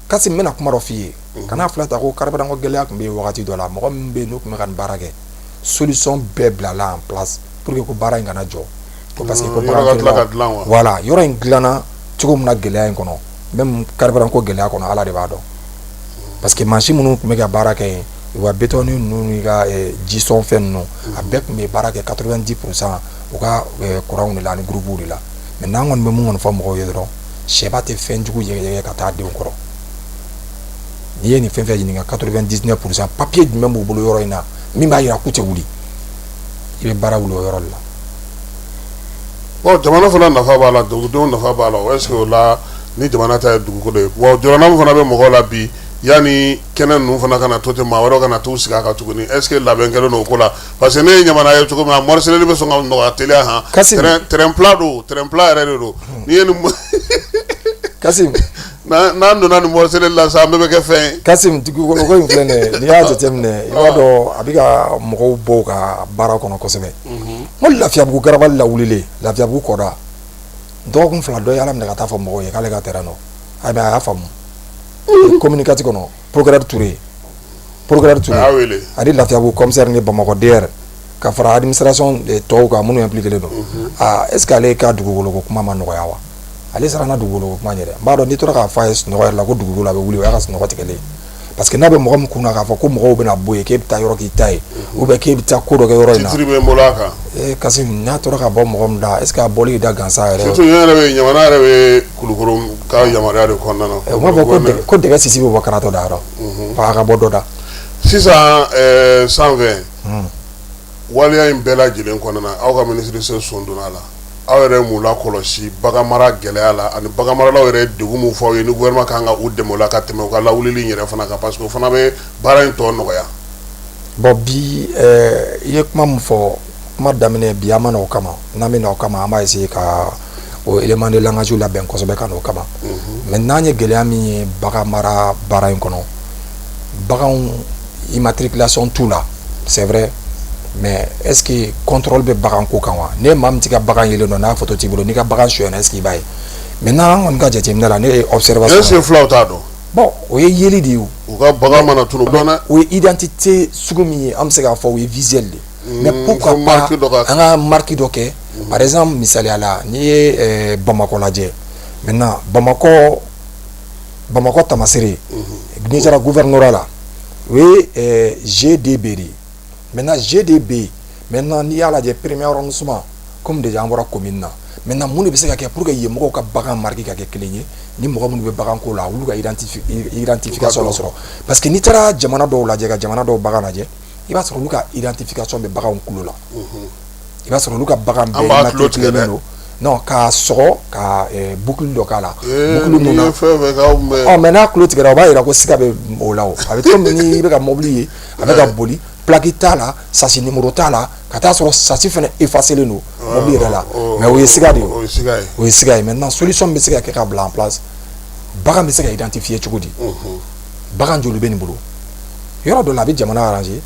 kasi n bɛna kuma dɔ f'i ye kana filɛ ta ko karibadanko gɛlɛya tun bɛ yen wagati dɔ la mɔgɔ min bɛ yen n'o tun bɛ ka nin baara kɛ solution bɛɛ bilala en place pour que ko baara in kana jɔ. parce que ko baara in voilà yɔrɔ in dilanna cogo min na gɛlɛya in kɔnɔ même karibadanko gɛlɛya kɔnɔ ala de b'a dɔn parce que mansin minnu tun bɛ ka baara kɛ yen u ka béton ninnu n'i ka jisɔn fɛn ninnu a bɛɛ tun bɛ baara kɛ 90% u ka courant de la ani groupe de la mais n'an kɔni bɛ mun kɔni fɔ mɔgɔw ye dɔrɔn sɛba tɛ fɛn jugu yɛgɛyɛgɛ ka taa denw kɔrɔ n'i ye nin fɛn fɛn ɲininka 99% papier jumɛn b'u bolo yɔrɔ in na min b'a yira k'u tɛ wuli i bɛ baara wuli o yɔrɔ de la. bon jamana fana nafa b'a la dugudenw nafa b'a la est-ce que o la ni jamana ta ye dugukolo ye bon jamana min fana bɛ mɔgɔw la bi yanni kɛnɛ ninnu fana kana to ten maa wɛrɛw kana t'u sigi a kan tuguni est-ce que labɛn kɛlen don o ko la parce que ne ye ɲamana ye cogo min na morceleli bɛ sɔn ka nɔgɔya teliya han terrain plat don terrain plat yɛrɛ de don n'i ye nin Kasim n'an donna nin morceleli la sa an bɛɛ bɛ kɛ fɛn ye. Kasim dugukolo ko in filɛ nin ye n'i y'a jateminɛ i b'a dɔn a bɛ ka mɔgɔw bɔ u ka baara kɔnɔ kosɛbɛ n ko Lafiyabugu garabali la wulilen Lafiyabugu kɔda dɔgɔkun fila dɔ ye ala minɛ ka taa fɔ mɔgɔw ye k'ale ka terrain dɔn a y'a faamu communiqué kɔnɔ Procureur Touré ani Lafiyabugu commissaire ni Bamakɔ DR ka fara administration tɔw kan minnu impliqué don est-ce que ale ka dugukolo ko kuma ma nɔgɔya wa ale sera na dugukolo ko kuma ɲɛ dɛ n b'a dɔn n'i tora k'a fɔ a ye sunɔgɔ yɛrɛ la ko dugukolo a bɛ wuli o y'a ka sunɔgɔ tigɛlen parce que n'a bɛ mɔgɔ min kun na k'a fɔ ko mɔgɔw bɛna bɔ yen k'e bɛ taa yɔrɔ k'i ta ye ou bien k'e bɛ taa ko dɔ kɛ yɔrɔ in na titre bɛ n bolo a kan Kasim n'a tora ka bɔ mɔgɔ min da est-ce que a bɔli da gansan yɛrɛ surtout yɛrɛ bɛ ɲamana yɛrɛ bɛ Kulukoro ka yamaruya de kɔnɔna na o b'a fɔ ko dɛgɛ sisi bɛ bɔ karatɔ da yɔrɔ f'a ka bɔ dɔ da sisan 120 waleya in bɛɛ lajɛlen kɔnɔna aw ka ministre son donna a la aw yɛrɛ m'u lakɔlɔsi bagan mara gɛlɛya la ani bagan maralaw yɛrɛ degun mun fɔ aw ye ni gouvernement kan ka u dɛmɛ o la ka tɛmɛ u ka lawulili yɛrɛ fana kan parce que o fana bɛ baara in tɔ nɔgɔya. bon bi i ye kuma min fɔ kuma daminɛ bi an ma na o kama n'an bɛ na o kama an b'a essayer ka o élément de langage labɛn kosɛbɛ ka na o kama mais n'an ye gɛlɛya min ye bagan mara baara in kɔnɔ baganw immatriculation t'u la c'est vrai mais est-ce que contrôle bɛ bagan ko kan wa ne maa min tɛ ka bagan yelen dɔn n'a photo t'i bolo n'i ka bagan suyana est-ce que i b'a ye maintenant an kɔni ka jateminɛ la ne ye observation est-ce que fulaw t'a dɔn bon o ye yeli de ye o u ka bagan mana tunu dɔn o ye identité sugu min ye an bɛ se k'a fɔ o ye visuel de mais pourquoi pas an ka marque dɔ kɛ par exemple misaliya la n'i ye Bamakɔ lajɛ maintenant Bamakɔ Tamasere n'i sera gouvernorat la o ye GDB de ye maintenant GDB maintenant n'i y'a lajɛ premier arrondissement comme déjà an bɔra commune na maintenant mun de bɛ se ka kɛ pour que yen mɔgɔw ka bagan marque ka kɛ kelen ye ni mɔgɔ minnu bɛ bagan ko la olu ka identification la sɔrɔ parce que n'i taara jamana dɔw lajɛ ka jamana dɔw bagan lajɛ i b'a sɔrɔ olu ka identification bɛ baganw kulo la i b'a sɔrɔ olu ka bagan bɛɛ immatriculé don non k'a sɔgɔ ka boucle dɔ k'a la boucle mun na mais n'a kulo tigɛra o b'a yira ko siga bɛ o la o a bɛ cogo min n'i bɛ ka mobili ye a bɛ ka boli plaque t'a la sasi numéro t'a la ka taa sɔrɔ sasi fɛnɛ effacé len don mobili yɛrɛ la mais o ye siga de ye o ye siga ye maintenant solution bɛ se ka kɛ ka bila en place bagan bɛ se ka identifier cogo di bagan joli bɛ nin bolo yɔrɔ dɔ la a bɛ jamana arranger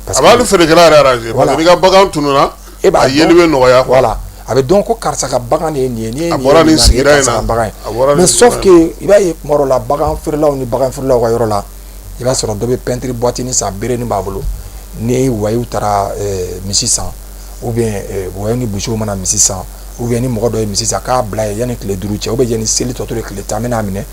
a b'a ni feerekɛla yɛrɛ arranger parce que n'i ka bagan tununa a yeli bɛ nɔgɔya voilà a bɛ dɔn ko karisa ka bagan de ye nin ye ni a bɔra nin sigida in na mais sauf que i b'a ye kuma dɔ la bagan feerelaw ni bagan feerelaw ka yɔrɔ la i b'a sɔrɔ dɔ bɛ peinture boîte ni san bere ni b'a bolo ni wayiw taara misi san ou bien wayiw ni busiw mana misi san ou bien ni mɔgɔ dɔ ye misi san k'a bila ye yanni tile 5 cɛ ou bien yanni seli tɔ to de tile 10 bɛna minɛ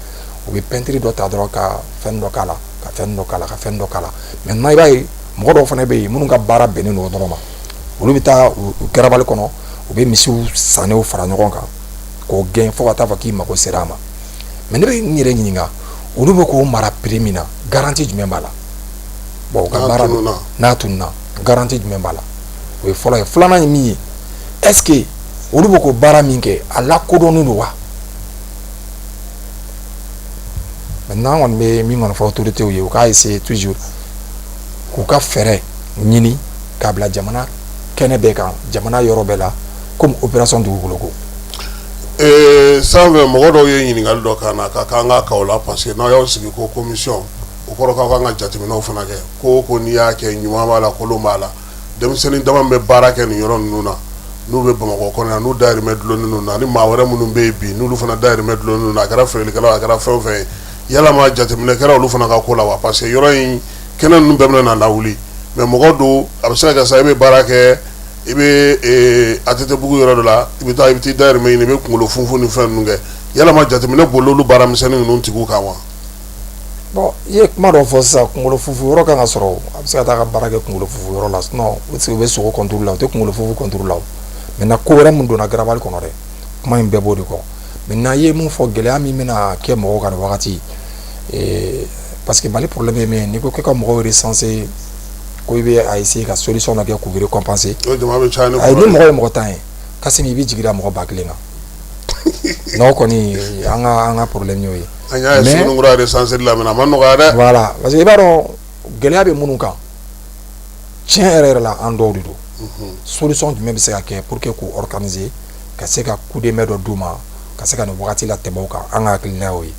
u bɛ peinture dɔ ta dɔrɔn ka fɛn dɔ k'a la ka fɛn dɔ k'a la ka fɛn dɔ k'a la maintenant i b'a ye mɔgɔ dɔw fana bɛ yen minnu ka baara bɛnnen don o dɔrɔn ma olu bɛ taa u garabali kɔnɔ u bɛ misiw sannew fara ɲɔgɔn kan k'o gɛn fo ka taa fɔ k'i mago sera a ma mais ne bɛ n yɛrɛ ɲininka olu bɛ k'o mara prix min na garantie jumɛn b'a la bon u ka baara n'a tununa garantie jumɛn b'a la o ye fɔlɔ ye filanan ye min ye est ce que olu bɛ k'o baara min kɛ a lakodɔnnen don wa maintenant kɔni bɛ min kɔni fɔ autorités ye u k'a essayer toujours k'u ka fɛɛrɛ ɲini k'a bila jamana kɛnɛ bɛɛ kan jamana yɔrɔ bɛɛ la comme opération dugukolo ko sanfɛ mɔgɔ dɔw ye ɲininkali dɔ k'an na ka k'an ka kaw la parce que n'aw y'aw sigi ko commission o kɔrɔ k'aw kan ka jateminɛw fana kɛ ko n'i y'a kɛ ɲuman b'a la kolon b'a la denmisɛnnin dama bɛ baara kɛ nin yɔrɔ ninnu na n'u bɛ bamakɔ kɔnɔ yan n'u dayirimɛ dulonnen ninnu na ni maa wɛrɛ minnu bɛ yen bi n'olu fana dayirimɛ dulonnen ninnu na a kɛra feerelikɛlaw a kɛra fɛn o fɛn ye yalama jateminɛ kɛra olu fana ka ko la wa parce que yɔrɔ in kɛnɛ ninnu bɛɛ bɛna na lawuli mais mɔgɔ don a bɛ se ka kɛ sa i bɛ baara kɛ i bɛ ATT bugu yɔrɔ dɔ la i bɛ t'i dayirimɛ ɲini i bɛ kunkolo funfun ni fɛn ninnu kɛ yalama jateminɛ bolila olu baaramisɛnnin ninnu tigiw kan wa. bon i ye kuma dɔ fɔ sisan kunkolo fufu yɔrɔ kan ka sɔrɔ a bɛ se ka taa ka baara kɛ kunkolo fufu yɔrɔ la sinon u bɛ sogo contrôle la u tɛ kunkolo fufu contrôle la o maintenant ko wɛrɛ min donna garabali kɔnɔ dɛ kuma in bɛɛ b'o de kɔ maintenant i ye mun fɔ gɛlɛya min bɛna kɛ mɔgɔw kan nin wagati parce que Mali problème ye min ye n'i ko k'i ka mɔgɔw recenser ko i bɛ a essayer ka solution dɔ kɛ k'u récompenser o jama bɛ caya ni ni mɔgɔ ye mɔgɔ 10 ye Kassim i bɛ jigin da mɔgɔ 1000 kan n'o kɔni an ka problème y'o ye. an y'a ye Sununkura recenser la mais a ma nɔgɔya dɛ. voilà parce que i b'a dɔn gɛlɛya bɛ minnu kan tiɲɛ yɛrɛ yɛrɛ la an dɔw de don solution jumɛn bɛ se ka kɛ pour que k'u organiser ka se ka coup de main dɔ d'u ma ka se ka nin wagati la tɛmɛ o kan an ka hakilina y'o ye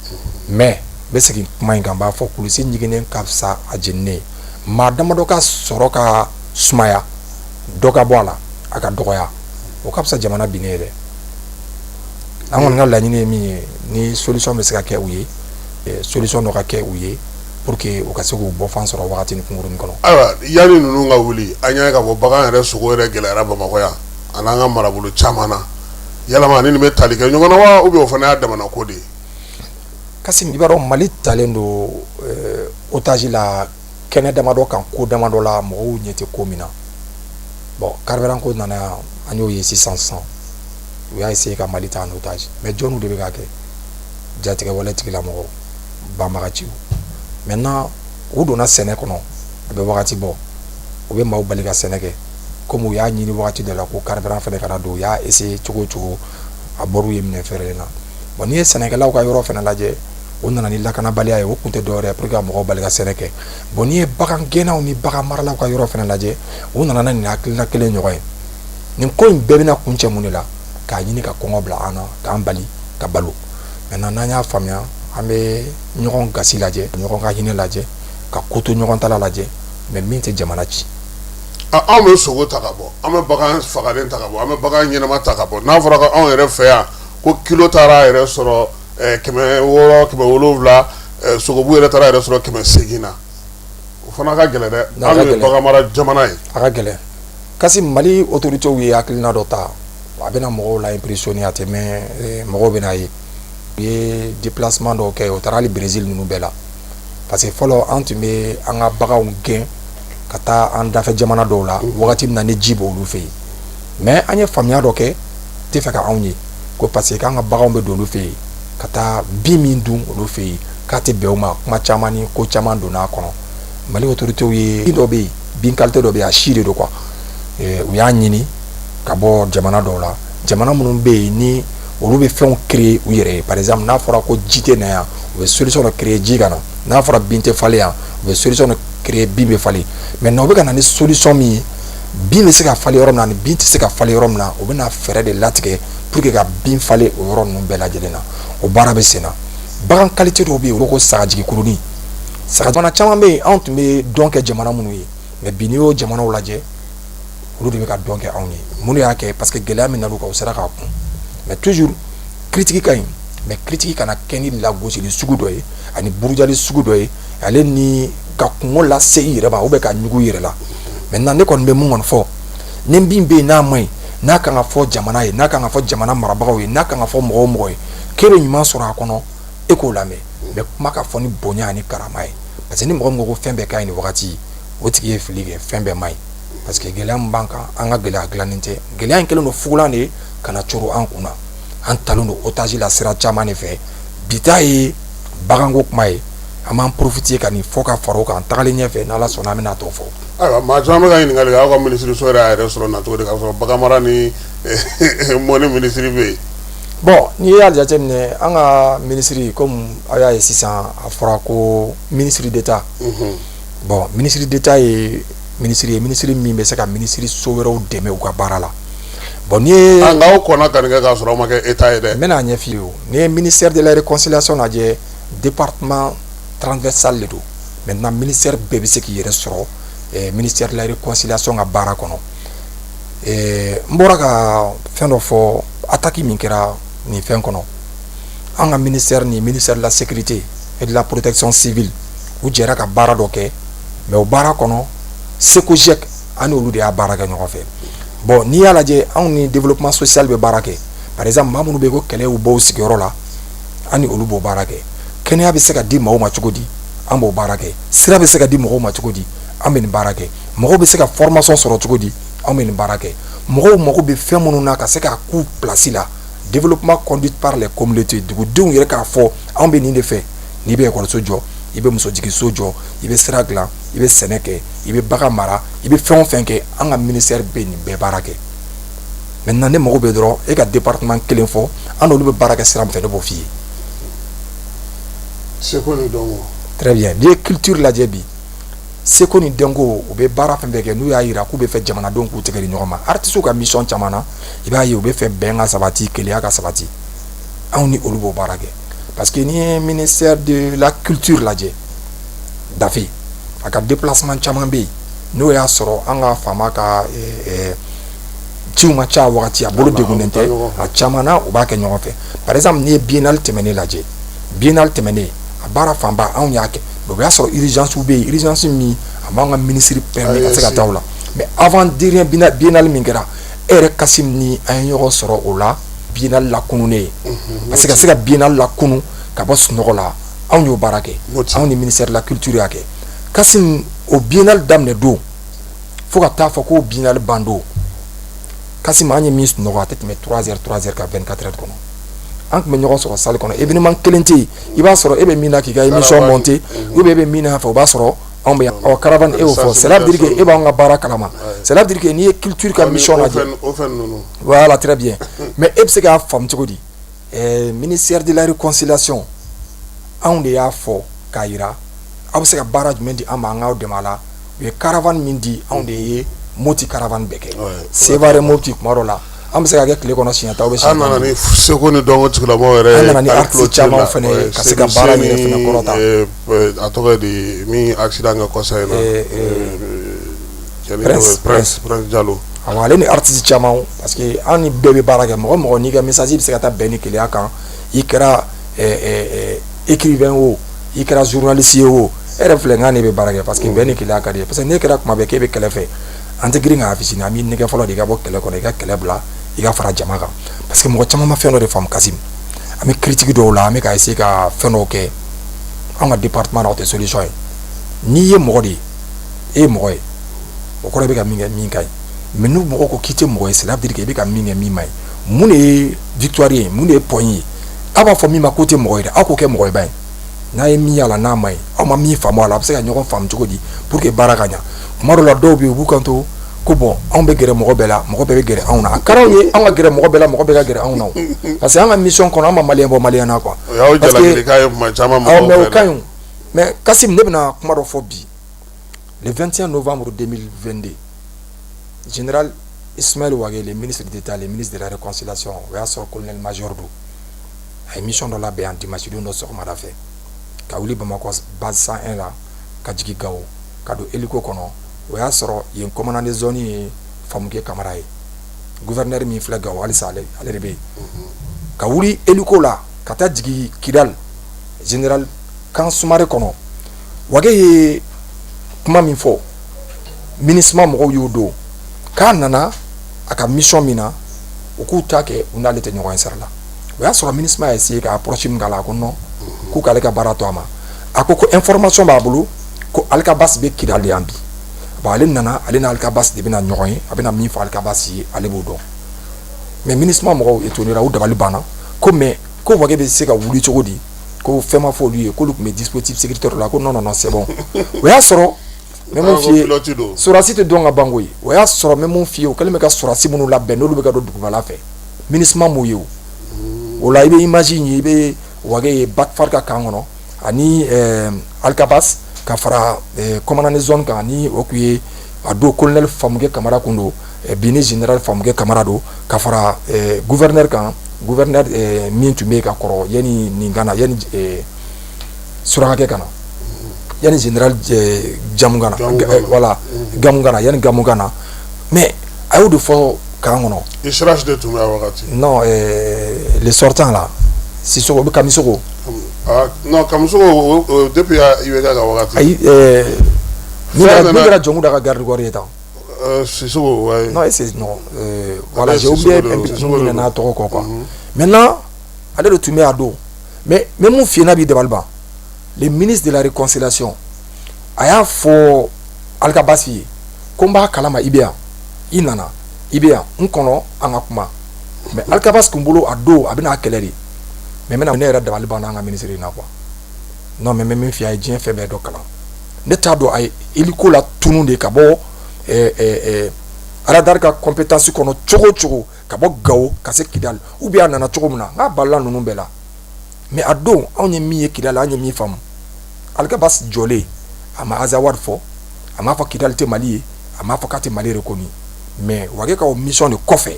mais n bɛ segin kuma in kan n b'a fɔ kulusi ɲiginnen ka fisa a jeninen maa damadɔ ka sɔrɔ ka sumaya dɔ ka bɔ a la a ka dɔgɔya o ka fisa jamana binnen ye dɛ an kɔni ka laɲini ye min ye ni solution bɛ se ka kɛ u ye solution dɔ ka kɛ u ye pour que u ka se k'u bɔfan sɔrɔ wagati ni kunkurunin kɔnɔ. ayiwa yanni ninnu ka wuli an y'a ye k'a fɔ bagan yɛrɛ sogo yɛrɛ gɛlɛyara Bamakɔ yan a n'an ka marabolo caman na yalama ani nin bɛ tali kɛ ɲɔgɔn na wa ou bien o fana y'a damana ko de ye. Kassim i b'a dɔn Mali talen don otage la kɛnɛ damadɔ kan ko damadɔ la mɔgɔw ɲɛ tɛ ko min na bon carburant ko nana yan an y'o ye sisan u y'a essayer ka Mali ta en otage mais jɔnniw de bɛ k'a kɛ jatigɛ wale tigilamɔgɔw banbagaciw maintenant u donna sɛnɛ kɔnɔ a bɛ wagati bɔ u bɛ maaw bali ka sɛnɛ kɛ comme u y'a ɲini wagati dɔ la ko carburant fɛnɛ kana don u y'a essayer cogo o cogo a bɔr'u ye minɛ fɛrɛlen na bon n'i ye sɛnɛkɛlaw ka yɔrɔ fɛnɛ lajɛ o nana ni lakanabaliya ye o kun tɛ dɔwɛrɛ ye pour que ka mɔgɔw bali ka sɛnɛ kɛ bon n'i ye bagan gɛnnaw ni bagan maralaw ka yɔrɔ fɛnɛ lajɛ o nana nin hakilina kelen ɲɔgɔn ye nin ko in bɛɛ bɛna kun cɛ mun de la k'a ɲini ka kɔngɔ bila an na k'an bali ka balo maintenant n'an y'a faamuya an bɛ ɲɔgɔn gasi lajɛ ɲɔgɔn ka hinɛ lajɛ ka ko to ɲɔgɔn ta la lajɛ mais min tɛ jamana ci. anw bɛ sogo ta ka bɔ an bɛ bagan fagalen ta ka bɔ an bɛ bagan ɲɛnama ta ka bɔ n'a fɔra ko anw yɛrɛ fɛ yan ko kilo taara a yɛrɛ sɔrɔ 600 700 sogobu yɛrɛ taara a yɛrɛ sɔrɔ 800 na o fana ka gɛlɛn dɛ an bɛ bagan mara jamana ye. a ka gɛlɛn Kassim Mali autorités ye hakilina dɔ ta a bɛna mɔgɔw la impressionner a tɛmɛ mɔgɔw bɛna ye u ye déplacement dɔw kɛ o taara hali Brésil ninnu bɛɛ la parce que fɔlɔ an tun bɛ an ka baganw gɛn ka taa an dafɛ jamana dɔw la wagati min na ni ji b'olu fɛ yen mais an ye faamuya dɔ kɛ tɛ fɛ ka anw ye ko parce que k'an ka baganw bɛ don olu fɛ yen ka taa bin min dun olu fɛ yen k'a tɛ bɛn o ma kuma caman ni ko caman donna a kɔnɔ Mali autorités ye bin dɔ bɛ yen bin qualité dɔ bɛ yen a si de don quoi u y'a ɲini ka bɔ jamana dɔw la jamana minnu bɛ yen ni olu bɛ fɛnw créer u yɛrɛ ye par exemple n'a fɔra ko ji tɛ na yan u bɛ solution dɔ créer ji ka na n'a fɔra bin tɛ falen yan u bɛ solution dɔ créer bin bɛ falen maintenant u bɛ ka na ni solution min ye bin bɛ se ka falen yɔrɔ min na ni bin tɛ se ka falen yɔrɔ min na u bɛ na fɛɛrɛ de latigɛ pour que ka bin falen o yɔrɔ ninnu bɛɛ lajɛlen na o baara bɛ sen na bagan qualité dɔw bɛ yen olu ko sagajigi kurunin jamana caman bɛ yen anw tun bɛ dɔn kɛ jamana minnu ye mais bi n'i y'o jamanaw lajɛ olu de bɛ ka dɔn kɛ anw ye mun de y'a kɛ parce que gɛlɛya min nana u kan u sera k'a kun mais toujours critique ka ɲi mais critique kana kɛ ni lagosili sugu dɔ ye ani burujali sugu dɔ ye ale ni ka kungo lase i yɛrɛ ma ou bien ka ɲugu i yɛrɛ la maintenant ne kɔni bɛ mun kɔni fɔ ni bin bɛ yen n'a man ɲi n'a kan ka fɔ jamana ye n'a kan ka fɔ jamana marabagaw ye n'a kan ka fɔ mɔgɔ o mɔgɔ ye k'e bɛ ɲuman sɔrɔ a kɔnɔ e k'o lamɛn mais kuma ka fɔ ni bonya ani karama ye parce que ni mɔgɔ min ko ko fɛn bɛɛ ka ɲi nin wagati o tigi ye fili kɛ fɛn bɛɛ man ɲi parce que gɛlɛya min b'an kan an ka gɛlɛya dilannen tɛ gɛlɛya in kɛlen don fugulan de ye ka na coro an kunna an talen don otage la sira caman de fɛ bi ta ye baganko kuma ye an b'an profiter ka nin fɔ ka fara o kan tagalen ɲɛfɛ n'Ala sɔnna an bɛna t'o fɔ. Ayiwa maa caman bɛ ka ɲininkali kɛ aw ka minisiriso yɛrɛ sɔrɔ nacogo de k'a sɔrɔ bagan mara ni mɔni minisiri bɛ yen. Bon n'i y'a jateminɛ an ka minisiri comme aw y'a ye sisan a fɔra ko ministre d'État. Bon ministre d'État ye minisiri ye minisiri min bɛ se ka minisiri so wɛrɛw dɛmɛ u ka baara la. Bon n'i ye nka aw kɔnna ka nin kɛ k'a sɔrɔ aw ma kɛ État ye dɛ. n bɛna ɲɛf'i ye o n'i ye ministère de la réconciliation lajɛ département transversal de don maintenant ministère bɛɛ bɛ se k'i yɛrɛ sɔrɔ ministère de la réconciliation ka baara kɔnɔ n bɔra ka fɛn dɔ fɔ attaque min kɛra nin fɛn kɔnɔ an ka ministère ni ministère de la sécurité et de la protection civile u jɛra ka baara dɔ kɛ mais o baara kɔnɔ SECOJEC an ni olu de y'a baara kɛ ɲɔgɔn fɛ bon n'i y'a lajɛ anw ni développement social bɛ baara kɛ par exemple maa minnu bɛ yen ko kɛlɛ y'u bɔ u sigiyɔrɔ la an ni olu b'o baara kɛ kɛnɛya bɛ se ka di mɔgɔw ma cogo di an b'o baara kɛ sira bɛ se ka di mɔgɔw ma cogo di an bɛ nin baara kɛ mɔgɔw bɛ se ka formation sɔrɔ cogo di an bɛ nin baara kɛ mɔgɔw mago bɛ fɛn minnu na ka se k'a k'u place la développement conduit par les communautés dugudenw yɛrɛ k'a fɔ anw bɛ nin de fɛ n'i bɛ ekɔliso jɔ i bɛ musojiginso jɔ i bɛ sira dilan i bɛ sɛnɛ kɛ i bɛ bagan mara i bɛ fɛn o fɛn kɛ an ka ministère bɛ nin bɛɛ baara kɛ maintenant ne mago bɛ dɔrɔn e ka département kelen fɔ an n'olu bɛ baara kɛ sira min fɛ ne b'o f'i ye. Seko ni dɔnko. Très bien n'i ye culture lajɛ bi seko ni dɔnko u bɛ baara fɛn fɛn kɛ n'u y'a yira k'u bɛ fɛ jamanadenw k'u tɛgɛ di ɲɔgɔn ma artistes ka mission caman na i b'a ye u bɛ fɛ bɛn ka sabati kelenya ka sabati anw ni olu b'o baara kɛ parce que n'i ye ministère de la culture lajɛ Dafe a ka déplacement caman bɛ yen n'o y'a sɔrɔ an ka faama ka ciw ma ca wagati a bolo degunnen tɛ a caman na u b'a kɛ ɲɔgɔn fɛ par exemple n'i ye biennale tɛmɛnen lajɛ biennale tɛmɛnen a baara fanba anw y'a kɛ o y'a sɔrɔ urgence bɛ yen urgence min a b'an ka ministre permis ka se ka taa o la mais avant dernier biennale min kɛra e yɛrɛ Kasim ni an ye ɲɔgɔn sɔrɔ o la biennale lakununen ye parce que ka se ka biennale lakunu ka bɔ sunɔgɔ la anw y'o baara kɛ anw ni ministère de la culture y'a kɛ Kasim o biennale daminɛ don fo ka taa fɔ ko biennale ban don Kasim an ye min sunɔgɔ a tɛ tɛmɛ 3 heures ka 24 heures kɔnɔ an tun bɛ ɲɔgɔn sɔrɔ salle kɔnɔ événement kelen tɛ yen i b'a sɔrɔ e bɛ min na k'i ka émission monter ou bien e bɛ min na fɛ o b'a sɔrɔ anw bɛ yan ɔ caravane e y'o fɔ c'est à dire que e b'anw ka baara kalama c'est à dire que n'i ye culture ka mission lajɛ voilà très bien mais e bɛ se k'a faamu cogo di ministère de la réconciliation anw de y'a fɔ k'a yira aw bɛ se ka baara jumɛn di an ma an k'aw dɛmɛ a la u ye caravane min di anw de ye Moti caravane bɛɛ kɛ Sevare Moti kuma dɔ la an bɛ se ka kɛ tile kɔnɔ siɲɛ ta u bɛ siɲɛ an nana ni seko ni dɔnko tigilamɔgɔw yɛrɛ an nana ni artiste caman fɛnɛ ka se ka baara yɛrɛ fɛnɛ kɔrɔta a tɔgɔ di min accident kɛ kɔsa in na Prince Jalo awɔ ale ni artiste caman parce que an ni bɛɛ bɛ baara kɛ mɔgɔ mɔgɔ n'i ka message bɛ se ka taa bɛn ni kelenya kan i kɛra écrivain o i kɛra journaliste ye o e yɛrɛ filɛ nka ne bɛ baara kɛ parce que bɛn ni kelenya ka di parce que n'e kɛra kuma bɛɛ k'e bɛ kɛlɛ fɛ an tɛ girin k'a fisini an b'i nɛgɛ fɔlɔ de i ka bɔ kɛlɛ kɔnɔ i ka kɛlɛ bila i ka fara jama kan parce que mɔgɔ caman ma fɛn dɔ de faamu Kasim an bɛ critique dɔw la an bɛ ka essayer ka fɛn dɔw kɛ an ka département na o tɛ solution ye n'i ye mɔgɔ de ye e ye mɔgɔ ye o kɔrɔ i bɛ ka min kɛ min ka ɲi mais n'u mɔgɔ ko k'i tɛ mɔgɔ ye cela veut dire que i bɛ ka min kɛ min ma ɲi mun de ye victoire ye mun de ye point ye aw b'a fɔ min ma k'o tɛ mɔgɔ ye dɛ aw k'o kɛ mɔgɔ ye ba ye n'a ye min y'a la n'a ma ɲi aw ma min faamu a la a bɛ se ka ɲɔgɔn faamu cogo di pour que baara ka ɲa kuma dɔw la dɔw bɛ yen u b'u kanto ko bon anw bɛ gɛrɛ mɔgɔ bɛɛ la mɔgɔ bɛɛ bɛ gɛrɛ anw na a ka d'anw ye anw ka gɛrɛ mɔgɔ bɛɛ la mɔgɔ bɛɛ ka gɛrɛ anw na parce que an ka mission kɔnɔ an ma maliyɛn bɔ maliyɛn na quoi parce que mais o ka ɲi mais Kasim ne bɛna kuma dɔ fɔ bi le 21 novembre 2022 général Ismaël Ouagué le ministre d'État le ministre de la réconciliation o y'a sɔrɔ colonel major don a mission dɔ labɛn yan dimanche don dɔ sɔgɔmada fɛ ka wuli Bamakɔ base 101 la ka jigin Gao ka don hélico kɔnɔ o y'a sɔrɔ yen commandant de zone ye Famukɛ Kamara ye gouverneur min filɛ Gao halisa ale de bɛ yen ka wuli hélico la ka taa jigin Kidal général Kan Sumare kɔnɔ Wage ye kuma min fɔ MINUSMA mɔgɔw y'o don k'a nana a ka mission min na u k'u ta kɛ u n'ale tɛ ɲɔgɔn ye sira la o y'a sɔrɔ MINUSMA y'a essayé ka approche min k'a la a ko non k'u k'ale ka baara to a ma a ko information b'a bolo ko Alikabasi bɛ Kidal de yan bi bon ale nana ale ni Alikabasi de bɛna ɲɔgɔn ye a bɛna min fɔ Alikabasi ye ale b'o dɔn mais MINUSMA mɔgɔw étonné u dabali banna ko mais ko Wage bɛ se ka wuli cogo di ko fɛn ma fɔ olu ye k'olu tun bɛ dispositif sécuritaire la ko non c'est bon o y'a sɔrɔ mɛ mun f'i ye sɔrɔdasi tɛ dɔn ka ban koyi o y'a sɔrɔ mɛ mun f'i ye o kɛlen bɛ ka sɔrɔdasi minnu labɛn n'olu bɛ ka don dugumala fɛ MINUSMA m'o ye o la i bɛ image in ye i bɛ Wage ye Bakfar ka kan kɔnɔ ani Alikabasi ka fara commandant de zone kan ani o tun ye a don colonel Famukɛ Kamara kun don bi ni général Famukɛ Kamara don ka fara gouverneur kan gouverneur min tun bɛ ka kɔrɔ yani nin kana yani Surakakɛ kana yani général Jamugana voilà Gamugana yani Gamugana mais a y'o de fɔ kan kɔnɔ Israch de tun bɛ a wagati non les sortants là Sisoko bɛ Kamisoko non Kamisoko depuis IBK ka wagati ayi min kɛra jɔnku da ka garde corps ye tan Sisoko ouais non c'est non voilà j'ai oublié un peu min n'a tɔgɔ kɔ quoi maintenant ale de tun bɛ a don mais mun fiyɛna bi dabali ban le ministre de la réconciliation a y'a fɔ Alikabasi ye ko n b'a kalama i bɛ yan i nana i bɛ yan n kɔnɔ an ka kuma mais Alikabasi tun bolo a don a bɛna a kɛlɛ de mais ne yɛrɛ dabali banna an ka ministre in na quoi non mais min f'i ye a ye diɲɛ fɛn bɛɛ dɔ kalan ne t'a dɔn a ye hélico la tunu de ka bɔ radar ka compétence kɔnɔ cogo cogo ka bɔ Gao ka se Kidal ou bien a nana cogo min na n k'a balila ninnu bɛɛ la mais a don anw ye min ye Kidal an ye min faamu Alikabasi jɔlen a ma Azawad fɔ a m'a fɔ Kidal tɛ Mali ye a m'a fɔ k'a tɛ Mali reconnu mais Wage ka o mission de kɔfɛ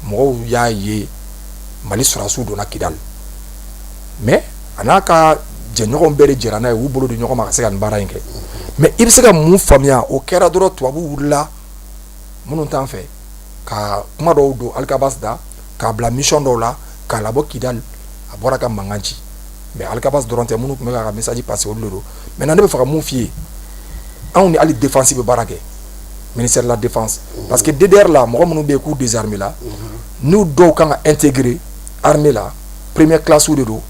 mɔgɔw y'a ye Mali sɔrɔdasiw donna Kidal mais a n'a ka jɛɲɔgɔnw bɛɛ de jɛra n'a ye u bolo di ɲɔgɔn ma ka se ka nin baara in kɛ mais i bɛ se ka mun faamuya o kɛra dɔrɔn tubabuw wulila minnu t'an fɛ ka kuma dɔw don Alikabasi da k'a bila mission dɔw la k'a labɔ Kidal a bɔra ka mankan ci mais Alikabasi dɔrɔn tɛ minnu tun bɛ ka message passer olu de don maintenant ne bɛ fɛ ka mun f'i ye anw ni hali défense bɛ baara kɛ ministère de la défense parce que DDR la mɔgɔ minnu bɛ yen k'u désarmé la n'u dɔw kan ka intégrer armée la première classe de don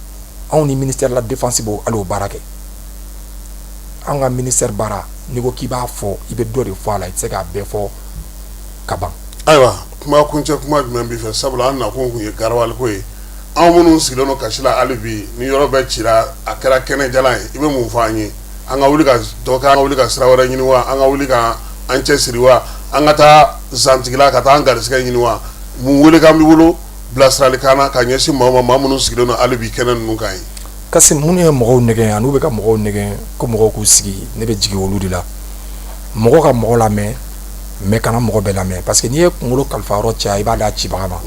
anw ni ministère de la défense b'o hali o baara kɛ an ka ministère baara n'i ko k'i b'a fɔ i bɛ dɔ de fɔ a la i tɛ se k'a bɛɛ fɔ ka ban. ayiwa kuma kuncɛ kuma jumɛn b'i fɛ sabula an nakun kun ye garawali ko ye anw minnu sigilen don kasi la hali bi ni yɔrɔ bɛɛ cira a kɛra kɛnɛjalan ye i bɛ mun fɔ an ye an ka wuli ka dɔ kɛ an ka wuli ka sira wɛrɛ ɲini wa an ka wuli ka an cɛsiri wa an ka taa zantigila ka taa an garisigɛ ɲini wa mun wele kan b'i bolo bilasiralikan na ka ɲɛsin maa minnu sigilen don hali bi kɛnɛ ninnu kan ye. kasi minnu ye mɔgɔw nɛgɛn ani n'u bɛ ka mɔgɔw nɛgɛn ko mɔgɔw k'u sigi ne bɛ jigin olu de la mɔgɔ ka mɔgɔ lamɛn mais kana mɔgɔ bɛɛ lamɛn parce que n'i ye kunkolo kalifa yɔrɔ caya i b'a d'a cibaga ma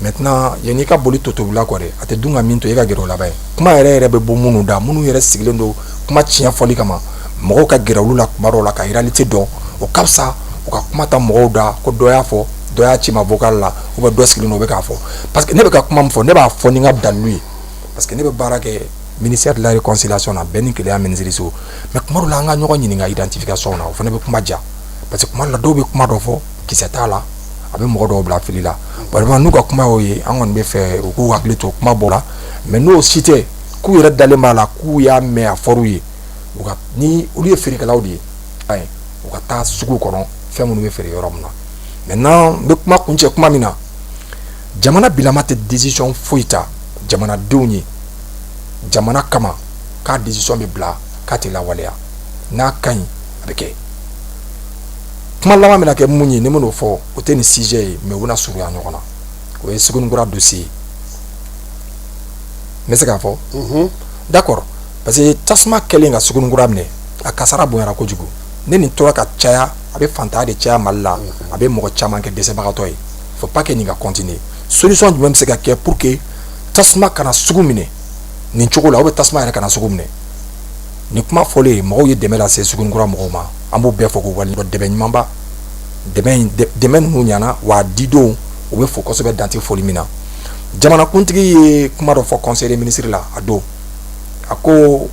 maintenant yanni i ka boli totobila kɔ dɛ a tɛ dun ka min to i ka gɛrɛ o laban ye kuma yɛrɛ bɛ bɔ minnu da minnu yɛrɛ sigilen don kuma tiɲɛ fɔli kama mɔgɔw ka gɛrɛ olu la kuma dɔw la ka réalité dɔn o ka fisa u ka kuma ta mɔgɔw da ko dɔ y'a fɔ dɔ y'a ci ma vocal la ou bien dɔ sigilen don o bɛ k'a fɔ parce que ne bɛ ka kuma min fɔ ne b'a fɔ ni n ka dalilu ye parce que ne bɛ baara kɛ ministère de la réconciliation na bɛɛ ni keleya ministre so mais kuma dɔw la an ka ɲɔgɔn ɲininka identification na o fana bɛ kuma ja parce que kuma dɔ la dɔw bɛ kuma dɔ fɔ kisɛ t'a la a bɛ mɔgɔ dɔw bila fili la vraiment n'u ka kuma y'o ye an kɔni bɛ fɛ u k'u hakili to kuma bɔ la mais n'o si tɛ k'u yɛrɛ dalen b'a la k'u y'a mɛn a fɔr'u ye u ka ni olu ye feerekɛlaw de ye ayi u ka taa sugu kɔnɔ fɛn minnu bɛ feere yɔrɔ min na maintenant n bɛ kuma kuncɛ kuma min na jamana bilama tɛ décision foyi ta jamanadenw ye jamana kama k'a décision bɛ bila k'a tɛ lawaleya n'a ka ɲi a bɛ kɛ kuma laban bɛna kɛ mun ye ne m'o fɔ o tɛ nin sujet ye mais u bɛna surunya ɲɔgɔn na o ye Segunikura dossier ye n bɛ se k'a fɔ d'accord parce que tasuma kɛlen ka Segunikura minɛ a kasara bonyara kojugu ne nin tora ka caya a bɛ fantanya de caya Mali la a bɛ mɔgɔ caman kɛ dɛsɛbagatɔ ye faut pas que nin ka continuer solution jumɛn bɛ se ka kɛ pour que tasuma kana sugu minɛ nin cogo la tasuma yɛrɛ kana sugu minɛ ni kuma fɔlen mɔgɔw ye dɛmɛ lase Sugunikura mɔgɔw ma an b'o bɛɛ fɔ k'o wale dɛmɛ ɲumanba dɛmɛ ninnu ɲana wa didenw u bɛ fo kosɛbɛ dante foli min na jamanakuntigi ye kuma dɔ fɔ conseil des ministres la a don a ko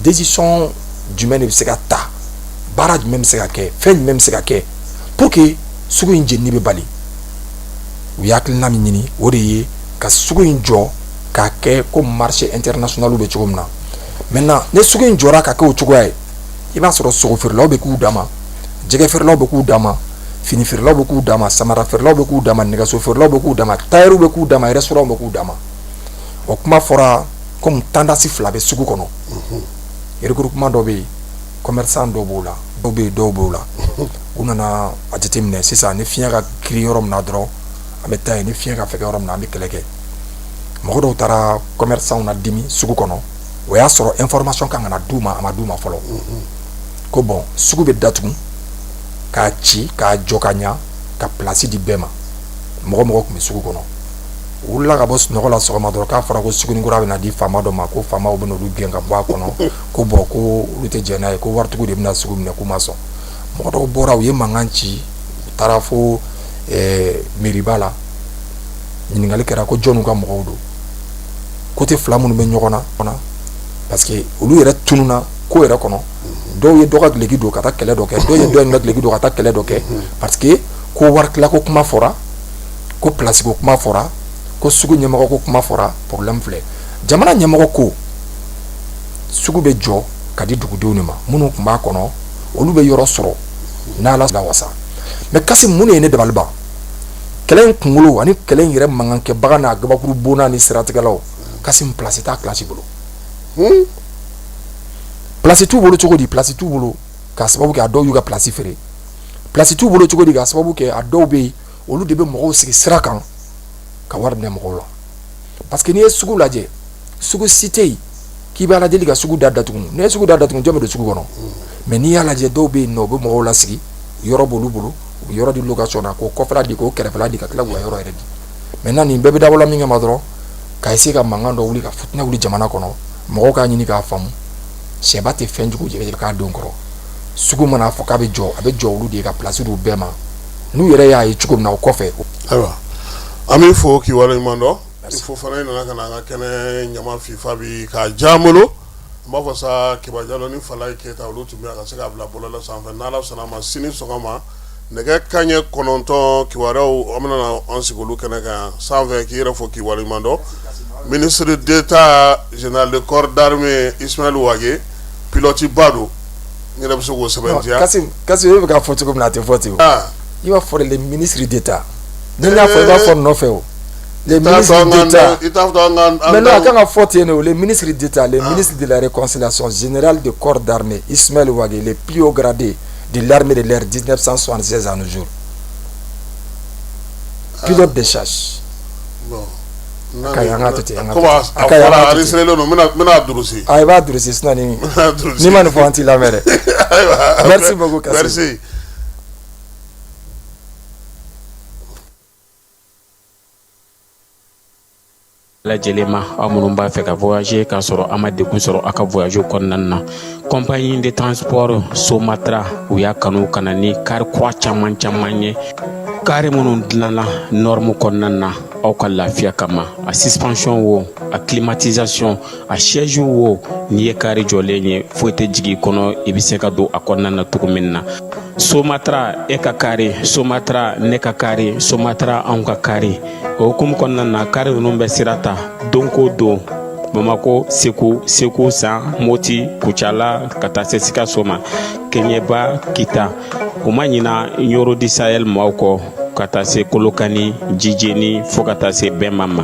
décision jumɛn de bɛ se ka ta baara jumɛn bɛ se ka kɛ fɛn jumɛn bɛ se ka kɛ pour que sugu in jenini bɛ bali u ye hakilina min ɲini o de ye ka sugu in jɔ k'a kɛ ko marché international bɛ cogo min na maintenant ne sugu in jɔra ka kɛ o cogoya ye i b'a sɔrɔ sogo feerelaw bɛ k'u dama jɛgɛ feerelaw bɛ k'u dama fini feerelaw bɛ k'u dama samara feerelaw bɛ k'u dama nɛgɛso feerelaw bɛ k'u dama tailleur bɛ k'u dama restaurant bɛ k'u dama o kuma fɔra comme tendance fila bɛ sugu kɔnɔ regroupement dɔ bɛ yen commerçant dɔw b'o la dɔw bɛ yen dɔw b'o la u nana a jateminɛ sisan ni fiɲɛ ka girin yɔrɔ min na dɔrɔn an bɛ taa yen ni fiɲɛ ka fɛgɛ yɔrɔ min na an bɛ kɛlɛ kɛ mɔgɔ dɔw taara commerçant na dimi sugu kɔnɔ o y'a sɔrɔ information kan ka na d'u ma a ma d'u ma fɔlɔ ko bon sugu bɛ datugu k'a ci k'a jɔ ka ɲa ka place di bɛɛ ma mɔgɔ mɔgɔ tun bɛ sugu kɔnɔ u wulila ka bɔ sunɔgɔ la sɔgɔma dɔrɔn k'a fɔra ko Sugunikura bɛna di faama dɔ ma ko faamaw bɛna olu gɛn ka bɔ a kɔnɔ ko bon ko olu tɛ jɛn n'a ye ko waritigiw de bɛna sugu minɛ k'u ma sɔn mɔgɔ dɔw bɔra u ye mankan ci u taara fo mairie la ɲininkali kɛra ko jɔnniw ka mɔgɔw don côté fila minnu bɛ ɲɔgɔn na parce que olu yɛrɛ tununa ko yɛrɛ kɔnɔ dɔw ye dɔ ka gileki don ka taa kɛlɛ dɔ kɛ dɔw ye dɔ in ka gileki don ka taa kɛlɛ dɔ kɛ parce que ko wari tila ko kuma fɔra ko place ko kuma fɔra ko sugu ɲɛmɔgɔ ko kuma fɔra problème filɛ jamana ɲɛmɔgɔ ko sugu bɛ jɔ ka di dugudenw de ma minnu tun b'a kɔnɔ olu bɛ yɔrɔ sɔrɔ n'ala la wasa mais kasi mun de ye ne dabali ban kɛlɛ in kunkolo ani kɛlɛ in yɛrɛ mankankɛbaga n'a gabakuru bona ni siratigɛlaw kasi place t'a classe bolo place t'u bolo cogo di place t'u bolo k'a sababu kɛ a dɔw y'u ka place feere place t'u bolo cogo di k'a sababu kɛ a dɔw bɛ yen olu de bɛ mɔgɔw sigi sira kan ka wari minɛ mɔgɔw la parce que n'i ye sugu lajɛ sugu si tɛ yen k'i b'a lajɛli ka sugu da datugu n'i ye sugu da datugu jɔn bɛ don sugu kɔnɔ mais n'i y'a lajɛ dɔw bɛ yen nɔ u bɛ mɔgɔw lasigi yɔrɔ b'olu bolo u bɛ yɔrɔ di location na k'o kɔfɛla di k'o kɛrɛfɛla di ka tila k'u ka yɔrɔ yɛrɛ di maintenant nin bɛɛ bɛ dabɔla min kama dɔrɔn ka essayer ka mankan dɔ wuli ka fitinɛ wuli jamana kɔnɔ mɔgɔw k'a ɲini k'a faamu sɛba tɛ fɛn jugu jɛgɛ k'a don kɔrɔ sugu mana fɔ k'a bɛ jɔ a bɛ jɔ olu de ka place d'u bɛɛ ma n'u yɛrɛ y'a ye cogo min na o kɔfɛ. ayiwa an bɛ fɔ k'i waleɲuman dɔn fo fana nana ka na an ka kɛnɛ ɲama fifa bi k'a diya n bolo n b'a fɔ sa Keba Jalo ni Falaye Keyita olu tun bɛ ka se k'a bila bɔlɔlɔ sanfɛ n'Ala sɔnna a ma sini sɔgɔma nɛgɛ kanɲɛ 9 kibaruyaw an bɛna an sigi olu kɛnɛ kan sanfɛ k'i yɛrɛ fɔ k'i waleɲuman dɔn ministre d'État général de corps d'armée Ismaël Ouague pilote ba don n yɛrɛ bɛ se k'o sɛbɛntiya. Kasi e bɛ ka fɔ cogo min na a tɛ fɔ ten o i b'a fɔ le ministre d'État ni n y'a fɔ i b'a fɔ nɔfɛ o le ministre d'État mais non a kan ka fɔ ten o le ministre d'État le ministre de la réconciliation général de corps d'armée Ismaël Ouague le plus haut gradé de l'armée de l'air 1976 à nos jours pilote de chasse. Kaya an ka to ten an ka bɛna durusi i b'a durusi sinon ni ma nin fɔ an t'i lamɛn dɛ merci beaucoup Kassim. lajɛlen ma aw minnu b'a fɛ ka voyager k'a sɔrɔ a ma degun sɔrɔ a ka voyage kɔnɔna na compagnie de transport Somatra u y'a kanu ka na ni kari kura caman ye kari minnu dilanna norme kɔnɔna na aw ka lafiya kama a suspension wo a climatisation a siège wo n'i ye kari jɔlen ye foyi tɛ jigin kɔnɔ i bɛ se ka don a kɔnɔna na cogo min na Somatra e ka kari Somatra ne ka kari Somatra anw ka kari o hukumu kɔnɔna na kari ninnu bɛ sira ta don ko don Bamako Segu San Moti Kucala ka taa se Sikaso ma Keɲeba Kita o ma ɲina Yoro di Sahel maaw kɔ ka taa se Kolokani Jijeni fo ka taa se Bɛnma ma